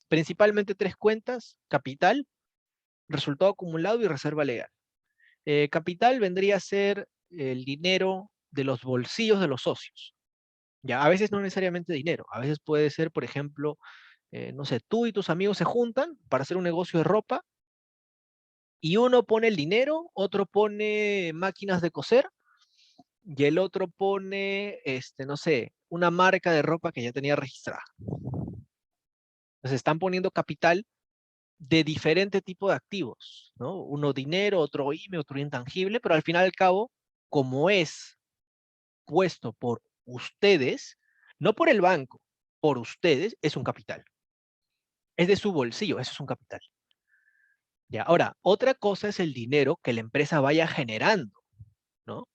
Principalmente 3 cuentas: capital, resultado acumulado y reserva legal. Capital vendría a ser el dinero de los bolsillos de los socios. Ya, a veces no necesariamente dinero, a veces puede ser, por ejemplo, no sé, tú y tus amigos se juntan para hacer un negocio de ropa y uno pone el dinero, otro pone máquinas de coser y el otro pone, no sé, una marca de ropa que ya tenía registrada. Entonces están poniendo capital de diferente tipo de activos, ¿no? Uno dinero, otro IME, otro intangible, pero al final y al cabo, como es puesto por ustedes, no por el banco, por ustedes, es un capital. Es de su bolsillo, eso es un capital. Ya, ahora, otra cosa es el dinero que la empresa vaya generando, ¿no?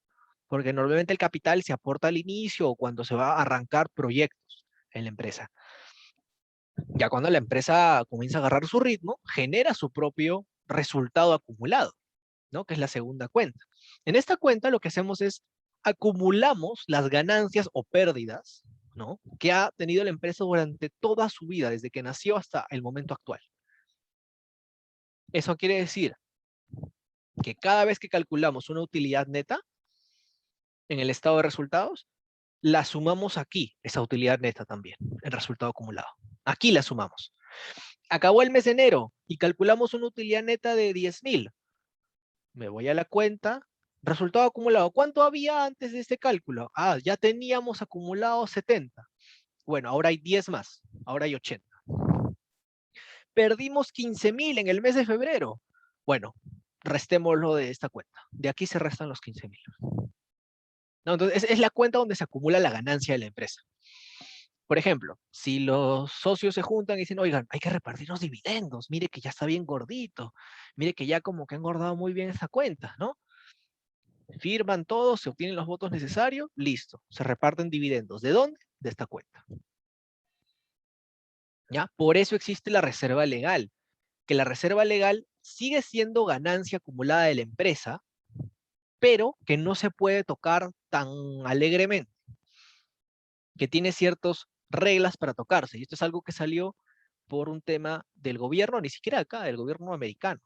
Porque normalmente el capital se aporta al inicio o cuando se va a arrancar proyectos en la empresa. Ya cuando la empresa comienza a agarrar su ritmo, genera su propio resultado acumulado, ¿no? Que es la segunda cuenta. En esta cuenta lo que hacemos es acumulamos las ganancias o pérdidas, ¿no?, que ha tenido la empresa durante toda su vida, desde que nació hasta el momento actual. Eso quiere decir que cada vez que calculamos una utilidad neta en el estado de resultados, la sumamos aquí, esa utilidad neta también, el resultado acumulado. Aquí la sumamos. Acabó el mes de enero y calculamos una utilidad neta de 10.000. Me voy a la cuenta, resultado acumulado. ¿Cuánto había antes de este cálculo? Ya teníamos acumulado 70. Bueno, ahora hay 10 más, ahora hay 80. Perdimos 15.000 en el mes de febrero. Bueno, restémoslo de esta cuenta. De aquí se restan los 15.000. ¿No? Entonces, es la cuenta donde se acumula la ganancia de la empresa. Por ejemplo, si los socios se juntan y dicen, oigan, hay que repartir los dividendos, mire que ya está bien gordito, mire que ya como que ha engordado muy bien esa cuenta, ¿no? Firman todos, se obtienen los votos necesarios, listo, se reparten dividendos. ¿De dónde? De esta cuenta. ¿Ya? Por eso existe la reserva legal, que la reserva legal sigue siendo ganancia acumulada de la empresa, pero que no se puede tocar tan alegremente, que tiene ciertas reglas para tocarse. Y esto es algo que salió por un tema del gobierno, ni siquiera acá, del gobierno americano,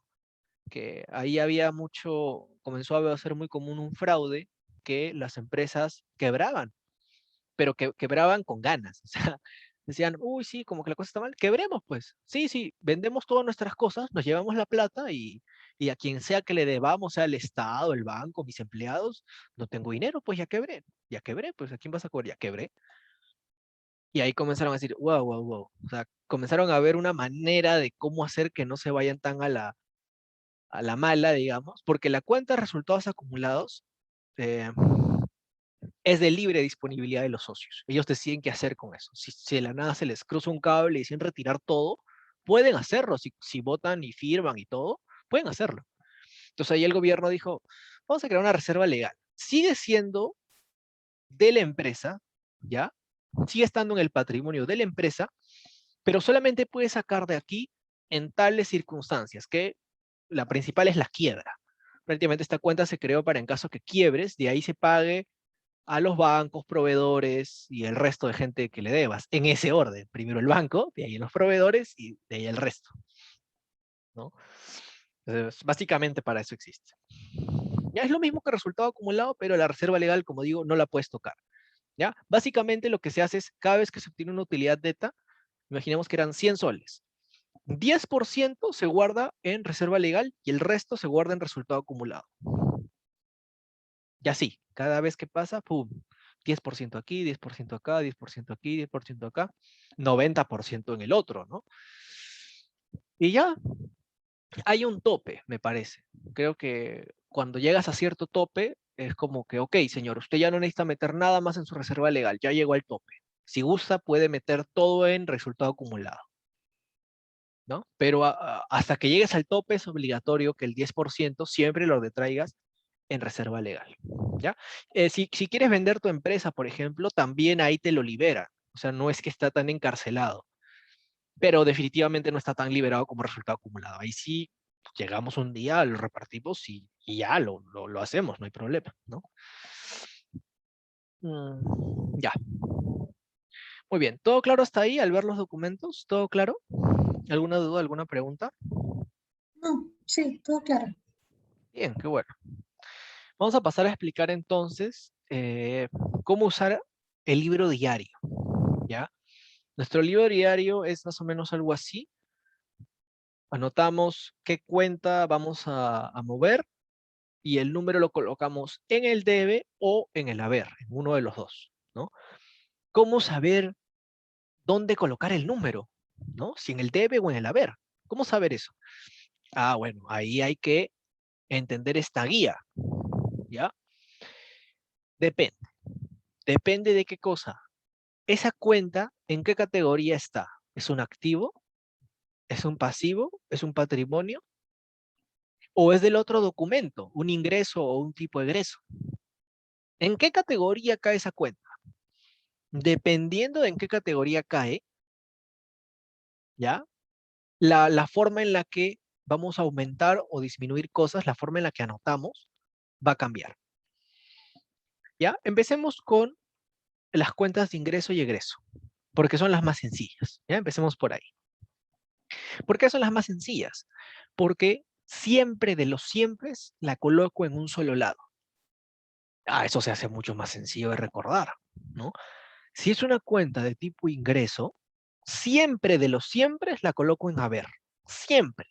que ahí había mucho, comenzó a ser muy común un fraude, que las empresas quebraban, pero que quebraban con ganas. O sea, decían, uy, sí, como que la cosa está mal, quebremos pues. Sí, sí, vendemos todas nuestras cosas, nos llevamos la plata y a quien sea que le debamos, sea el Estado, el banco, mis empleados, no tengo dinero, pues ya quebré, pues ¿a quién vas a cobrar? Ya quebré. Y ahí comenzaron a decir, wow, wow, wow. O sea, comenzaron a ver una manera de cómo hacer que no se vayan tan a la mala, digamos, porque la cuenta de resultados acumulados eh, es de libre disponibilidad de los socios. Ellos deciden qué hacer con eso. Si de la nada se les cruza un cable y deciden retirar todo, pueden hacerlo. Si votan y firman y todo, pueden hacerlo. Entonces ahí el gobierno dijo, vamos a crear una reserva legal. Sigue siendo de la empresa, ¿ya? Sigue estando en el patrimonio de la empresa, pero solamente puede sacar de aquí en tales circunstancias, que la principal es la quiebra. Prácticamente esta cuenta se creó para en caso que quiebres, de ahí se pague a los bancos, proveedores y el resto de gente que le debas, en ese orden. Primero el banco, de ahí los proveedores y de ahí el resto, ¿no? Entonces, básicamente para eso existe. Ya es lo mismo que resultado acumulado, pero la reserva legal, como digo, no la puedes tocar. ¿Ya? Básicamente lo que se hace es, cada vez que se obtiene una utilidad neta, imaginemos que eran 100 soles. 10% se guarda en reserva legal y el resto se guarda en resultado acumulado. Y así, cada vez que pasa, ¡pum! 10% aquí, 10% acá, 10% aquí, 10% acá, 90% en el otro, ¿no? Y ya, hay un tope, me parece. Creo que cuando llegas a cierto tope, es como que, ok, señor, usted ya no necesita meter nada más en su reserva legal, ya llegó al tope. Si gusta, puede meter todo en resultado acumulado, ¿no? Pero hasta que llegues al tope es obligatorio que el 10% siempre lo detraigas en reserva legal, ¿ya? Si quieres vender tu empresa, por ejemplo, también ahí te lo libera. O sea, no es que está tan encarcelado, pero definitivamente no está tan liberado como resultado acumulado. Ahí sí llegamos un día, lo repartimos y ya lo hacemos, no hay problema, ¿no? Ya, muy bien. ¿Todo claro hasta ahí al ver los documentos? ¿Todo claro? ¿Alguna duda, alguna pregunta? No, sí, todo claro. Bien, qué bueno. Vamos a pasar a explicar entonces cómo usar el libro diario, ¿ya? Nuestro libro diario es más o menos algo así. Anotamos qué cuenta vamos a mover y el número lo colocamos en el debe o en el haber, en uno de los dos, ¿no? ¿Cómo saber dónde colocar el número, ¿no? Si en el debe o en el haber. ¿Cómo saber eso? Ah, bueno, ahí hay que entender esta guía, ¿ya? Depende. Depende de qué cosa. Esa cuenta, ¿en qué categoría está? ¿Es un activo? ¿Es un pasivo? ¿Es un patrimonio? ¿O es del otro documento, un ingreso o un tipo de egreso? ¿En qué categoría cae esa cuenta? Dependiendo de en qué categoría cae, ¿ya? La forma en la que vamos a aumentar o disminuir cosas, la forma en la que anotamos, va a cambiar, ¿ya? Empecemos con las cuentas de ingreso y egreso, porque son las más sencillas, ¿ya? Empecemos por ahí. ¿Por qué son las más sencillas? Porque siempre de los siempre la coloco en un solo lado. Ah, eso se hace mucho más sencillo de recordar, ¿no? Si es una cuenta de tipo ingreso, siempre de los siempre la coloco en haber. Siempre.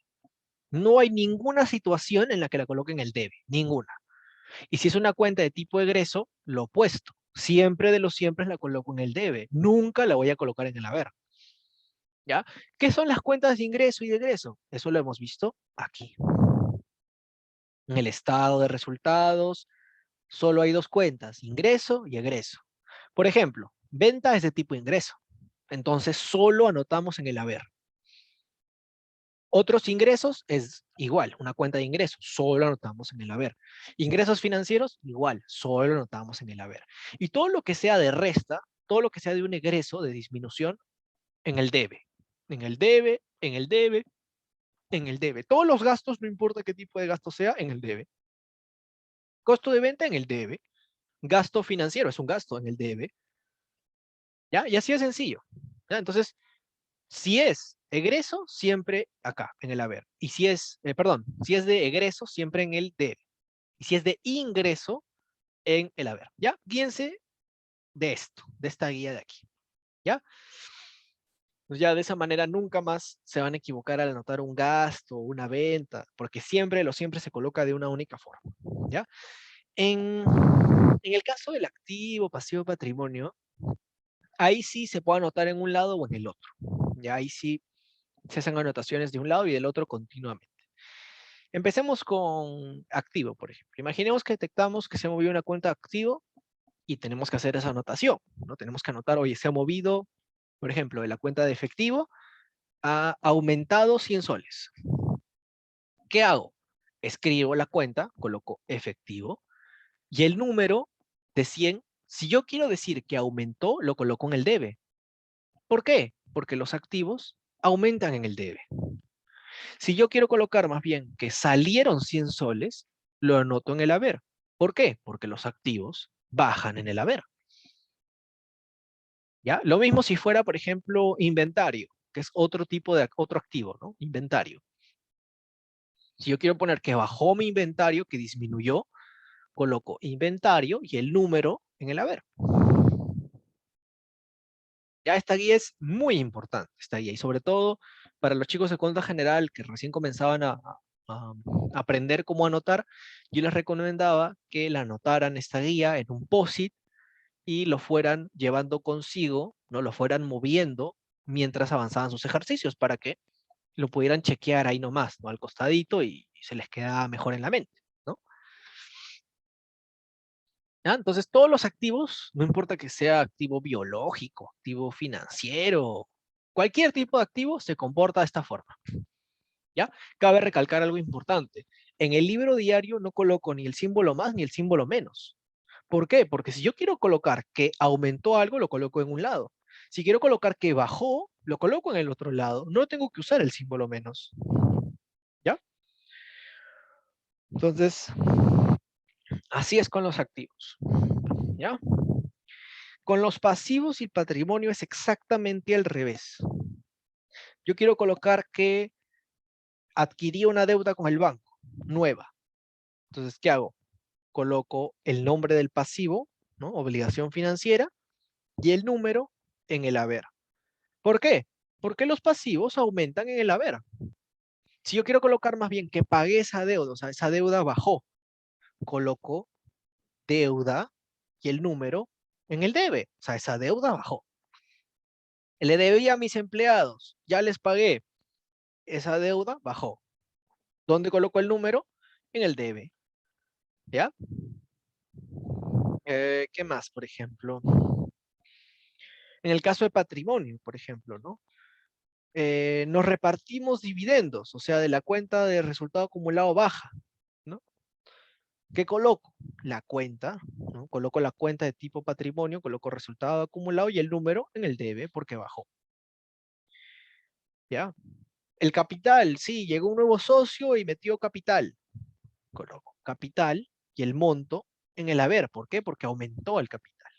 No hay ninguna situación en la que la coloque en el debe. Ninguna. Y si es una cuenta de tipo egreso, lo opuesto. Siempre de los siempre la coloco en el debe. Nunca la voy a colocar en el haber. ¿Ya? ¿Qué son las cuentas de ingreso y de egreso? Eso lo hemos visto aquí. En el estado de resultados, solo hay dos cuentas, ingreso y egreso. Por ejemplo, venta es de tipo ingreso. Entonces solo anotamos en el haber. Otros ingresos es igual, una cuenta de ingresos, solo anotamos en el haber. Ingresos financieros, igual, solo anotamos en el haber. Y todo lo que sea de resta, todo lo que sea de un egreso, de disminución, en el debe. En el debe, en el debe, en el debe. Todos los gastos, no importa qué tipo de gasto sea, en el debe. Costo de venta, en el debe. Gasto financiero, es un gasto en el debe. ¿Ya? Y así es sencillo. ¿Ya? Entonces, Si es egreso, siempre acá, en el haber. Y si es, si es de egreso, siempre en el debe. Y si es de ingreso, en el haber. ¿Ya? Guíense de esto, de esta guía de aquí. ¿Ya? Pues ya de esa manera nunca más se van a equivocar al anotar un gasto o una venta, porque siempre, lo siempre se coloca de una única forma. ¿Ya? En, en el caso del activo, pasivo, patrimonio, ahí sí se puede anotar en un lado o en el otro. Ya ahí sí se hacen anotaciones de un lado y del otro continuamente. Empecemos con activo, por ejemplo. Imaginemos que detectamos que se ha movido una cuenta de activo y tenemos que hacer esa anotación, ¿no? Tenemos que anotar, oye, se ha movido, por ejemplo, de la cuenta de efectivo ha aumentado 100 soles. ¿Qué hago? Escribo la cuenta, coloco efectivo y el número de 100, si yo quiero decir que aumentó, lo coloco en el debe. ¿Por qué? Porque los activos aumentan en el debe. Si yo quiero colocar más bien que salieron 100 soles, lo anoto en el haber. ¿Por qué? Porque los activos bajan en el haber. ¿Ya? Lo mismo si fuera, por ejemplo, inventario, que es otro tipo de otro activo, ¿no? Inventario. Si yo quiero poner que bajó mi inventario, que disminuyó, coloco inventario y el número en el haber. Ya esta guía es muy importante, esta guía, y sobre todo para los chicos de cuenta general que recién comenzaban a aprender cómo anotar, yo les recomendaba que la anotaran esta guía en un POSIT y lo fueran llevando consigo, ¿no? Lo fueran moviendo mientras avanzaban sus ejercicios para que lo pudieran chequear ahí nomás, ¿no? Al costadito y se les queda mejor en la mente, ¿no? ¿Ya? Entonces, todos los activos, no importa que sea activo biológico, activo financiero, cualquier tipo de activo se comporta de esta forma, ¿ya? Cabe recalcar algo importante. En el libro diario no coloco ni el símbolo más ni el símbolo menos. ¿Por qué? Porque si yo quiero colocar que aumentó algo, lo coloco en un lado. Si quiero colocar que bajó, lo coloco en el otro lado. No tengo que usar el símbolo menos, ¿ya? Entonces, así es con los activos, ¿ya? Con los pasivos y patrimonio es exactamente al revés. Yo quiero colocar que adquirí una deuda con el banco, nueva. Entonces, ¿qué hago? Coloco el nombre del pasivo, ¿no? Obligación financiera, y el número en el haber. ¿Por qué? Porque los pasivos aumentan en el haber. Si yo quiero colocar más bien que pagué esa deuda, o sea, esa deuda bajó, coloco deuda y el número en el debe, o sea, esa deuda bajó. Le debía a mis empleados, ya les pagué, esa deuda bajó. ¿Dónde coloco el número? En el debe, ¿ya? ¿Qué más, por ejemplo? En el caso de patrimonio, por ejemplo, ¿no? Nos repartimos dividendos, o sea, de la cuenta de resultado acumulado baja, ¿no? ¿Qué coloco? La cuenta, ¿no? Coloco la cuenta de tipo patrimonio, coloco resultado acumulado y el número en el debe porque bajó, ¿ya? El capital, sí, llegó un nuevo socio y metió capital. Coloco capital y el monto en el haber. ¿Por qué? Porque aumentó el capital.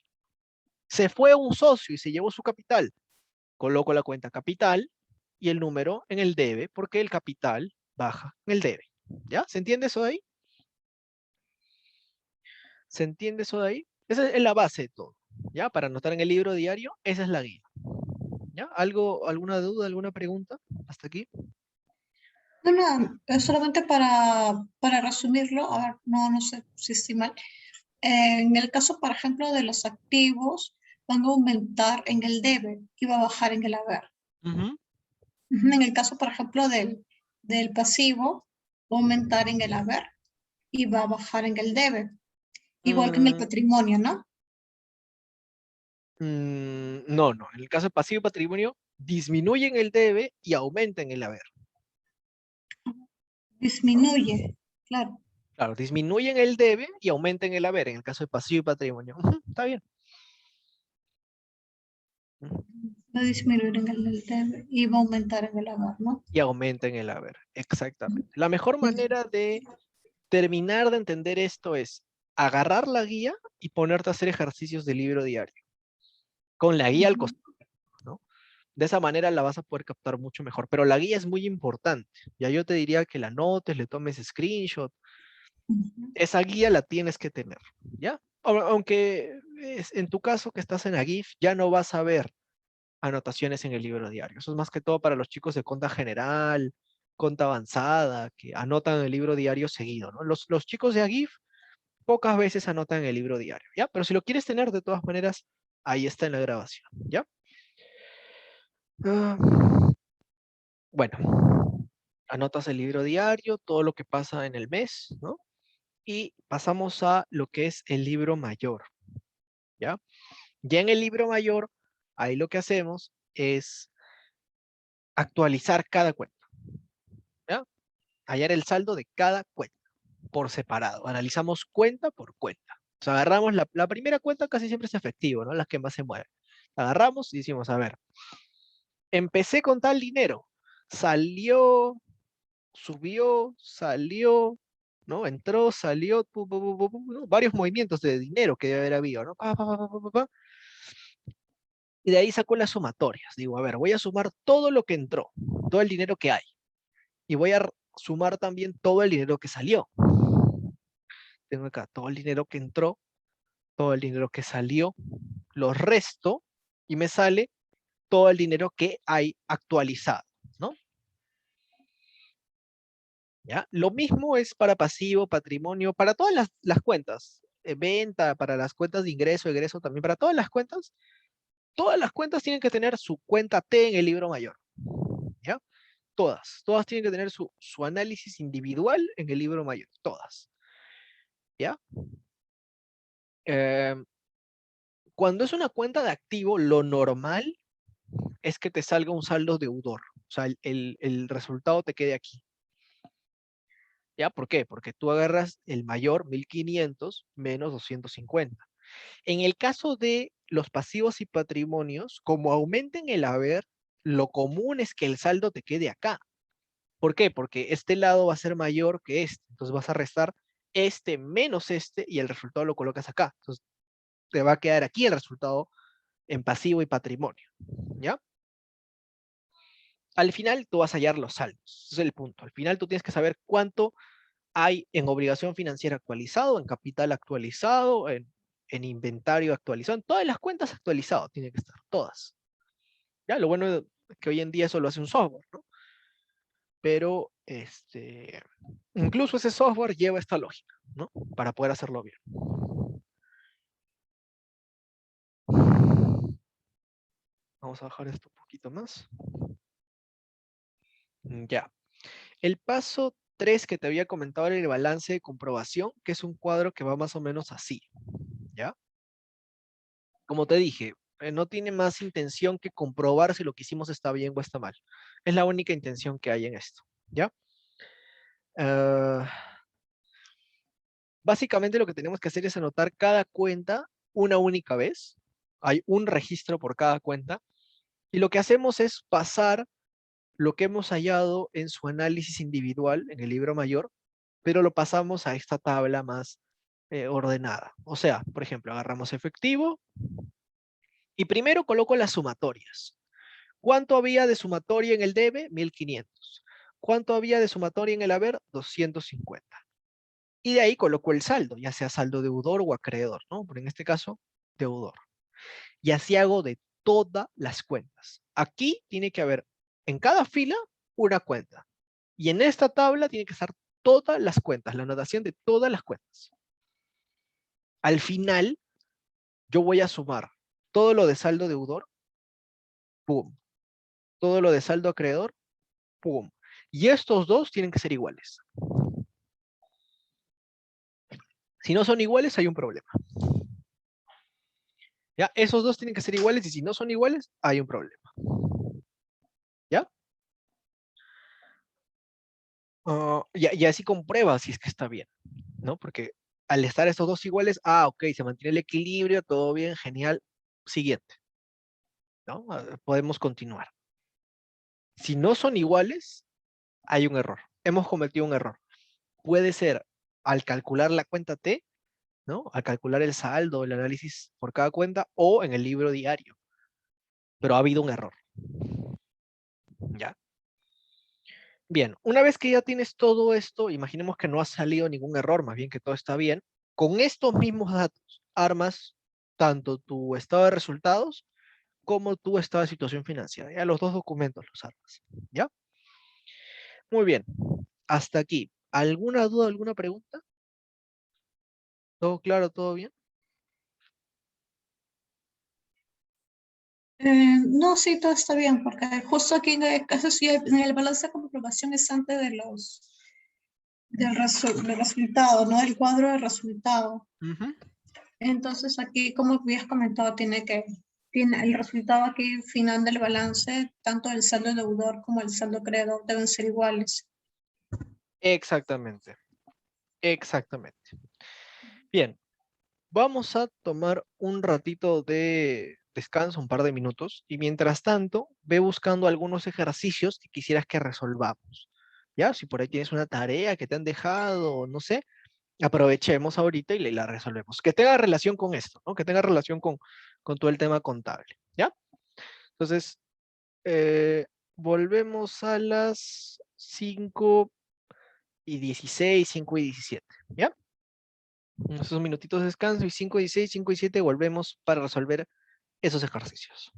Se fue un socio y se llevó su capital. Coloco la cuenta capital y el número en el debe porque el capital baja en el debe. ¿Ya? ¿Se entiende eso de ahí? ¿Se entiende eso de ahí? Esa es la base de todo. ¿Ya? Para anotar en el libro diario, esa es la guía. ¿Ya? ¿Alguna duda, alguna pregunta hasta aquí? No, no, es solamente para resumirlo, a ver, no sé si estoy mal. En el caso, por ejemplo, de los activos, van a aumentar en el debe y va a bajar en el haber. Ujú. Ujú. En el caso, por ejemplo, del pasivo, va a aumentar en el haber y va a bajar en el debe, igual que en el Mm, patrimonio, ¿no? no, no. En el caso de pasivo y patrimonio, disminuyen el debe y aumentan el haber. ¿No? Disminuye, claro, Claro, disminuyen el debe y aumentan el haber, en el caso de pasivo y patrimonio. Ujú, está bien. Ujú. va a disminuir en el debe y va a aumentar en el haber, ¿no? Y aumentan el haber, exactamente. La mejor Pues, manera de terminar de entender esto es agarrar la guía y ponerte a hacer ejercicios de libro diario, con la guía al ujú. costado, ¿no? De esa manera la vas a poder captar mucho mejor. Pero la guía es muy importante. Ya yo te diría que la anotes, le tomes screenshot. Ujú. Esa guía la tienes que tener, ¿ya? Aunque en tu caso que estás en la GIF, ya no vas a ver anotaciones en el libro diario. Eso es más que todo para los chicos de conta general, conta avanzada, que anotan el libro diario seguido, ¿no? Los chicos de AGIF pocas veces anotan en el libro diario, ¿ya? Pero si lo quieres tener, de todas maneras, ahí está en la grabación, ¿ya? Ah, bueno, anotas el libro diario, todo lo que pasa en el mes, ¿no? Y pasamos a lo que es el libro mayor, ¿ya? Ya en el libro mayor, ahí lo que hacemos es actualizar cada cuenta, ¿ya? Hallar el saldo de cada cuenta por separado. Analizamos cuenta por cuenta. O sea, agarramos la primera cuenta, casi siempre es efectivo, ¿no? Las que más se mueven. Agarramos y decimos, a ver, empecé con tal dinero, salió, subió, salió, ¿no? Entró, salió, ¿no? Varios movimientos de dinero que debe haber habido, ¿no? Pa. Y de ahí saco las sumatorias. Digo, a ver, voy a sumar todo lo que entró, todo el dinero que hay. Y voy a sumar también todo el dinero que salió. Tengo acá todo el dinero que entró, todo el dinero que salió, lo resto y me sale todo el dinero que hay actualizado, ¿no? ¿Ya? Lo mismo es para pasivo, patrimonio, para todas las cuentas. Venta, para las cuentas de ingreso, egreso también, para todas las cuentas tienen que tener su cuenta T en el libro mayor, ¿ya? Todas tienen que tener su análisis individual en el libro mayor, todas, ¿ya? Eh, Cuando es una cuenta de activo, lo normal es que te salga un saldo deudor, o sea, el resultado te quede aquí. ¿Ya? ¿Por qué? Porque tú agarras el mayor, 1500, menos 250. En el caso de los pasivos y patrimonios, como aumenten el haber, lo común es que el saldo te quede acá. ¿Por qué? Porque este lado va a ser mayor que este. Entonces vas a restar este menos este y el resultado lo colocas acá. Entonces te va a quedar aquí el resultado en pasivo y patrimonio. ¿Ya? Al final tú vas a hallar los saldos. Ese es el punto. Al final tú tienes que saber cuánto hay en obligación financiera actualizado, en capital actualizado, en inventario actualizado, en todas las cuentas actualizado, tiene que estar, todas. Ya, lo bueno es que hoy en día eso lo hace un software, ¿no? Pero incluso ese software lleva esta lógica, ¿no? Para poder hacerlo bien. Vamos a bajar esto un poquito más. Ya. El paso 3 que te había comentado era el balance de comprobación, que es un cuadro que va más o menos así, ¿ya? Como te dije, no tiene más intención que comprobar si lo que hicimos está bien o está mal. Es la única intención que hay en esto, ¿ya? Ah, básicamente lo que tenemos que hacer es anotar cada cuenta una única vez. Hay un registro por cada cuenta. Y lo que hacemos es pasar lo que hemos hallado en su análisis individual en el libro mayor, pero lo pasamos a esta tabla más ordenada. O sea, por ejemplo, agarramos efectivo y primero coloco las sumatorias. ¿Cuánto había de sumatoria en el debe? 1500. ¿Cuánto había de sumatoria en el haber? 250. Y de ahí coloco el saldo, ya sea saldo deudor o acreedor, ¿no? Pero en este caso, deudor. Y así hago de todas las cuentas. Aquí tiene que haber en cada fila una cuenta. Y en esta tabla tiene que estar todas las cuentas, la anotación de todas las cuentas. Al final, yo voy a sumar todo lo de saldo deudor, pum. Todo lo de saldo acreedor, pum. Y estos dos tienen que ser iguales. Si no son iguales, hay un problema. ¿Ya? Esos dos tienen que ser iguales y si no son iguales, hay un problema. ¿Ya? Y así comprueba si es que está bien, ¿no? Porque al estar estos dos iguales, ok, se mantiene el equilibrio, todo bien, genial. Siguiente, ¿no? Podemos continuar. Si no son iguales, hay un error. Hemos cometido un error. Puede ser al calcular la cuenta T, ¿no? Al calcular el saldo, el análisis por cada cuenta, o en el libro diario. Pero ha habido un error. ¿Ya? Bien, una vez que ya tienes todo esto, imaginemos que no ha salido ningún error, más bien que todo está bien, con estos mismos datos armas tanto tu estado de resultados como tu estado de situación financiera. Ya los dos documentos los armas. ¿Ya? Muy bien. Hasta aquí. ¿Alguna duda, alguna pregunta? ¿Todo claro, todo bien? No, sí, todo está bien, porque justo aquí en el caso, sí, en el balance de comprobación es antes de del resultado, ¿no? El cuadro de resultado. Ujú. Entonces aquí, como habías comentado, tiene el resultado aquí final del balance, tanto el saldo deudor como el saldo acreedor deben ser iguales. Exactamente, exactamente. Bien, vamos a tomar un ratito de descanso, un par de minutos, y mientras tanto, ve buscando algunos ejercicios que quisieras que resolvamos. ¿Ya? Si por ahí tienes una tarea que te han dejado, no sé, aprovechemos ahorita y la resolvemos. Que tenga relación con esto, ¿no? Que tenga relación con todo el tema contable, ¿ya? Entonces, eh, volvemos a las 5:16, 5:17, ¿ya? Esos minutitos de descanso y 5:16, 5:17 volvemos para resolver esos ejercicios.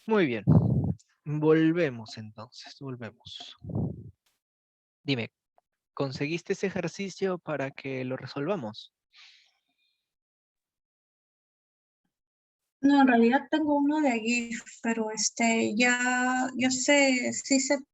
Muy bien. Volvemos entonces, volvemos. Dime, ¿conseguiste ese ejercicio para que lo resolvamos? No, en realidad tengo uno de GIF, pero ya sé, sí sé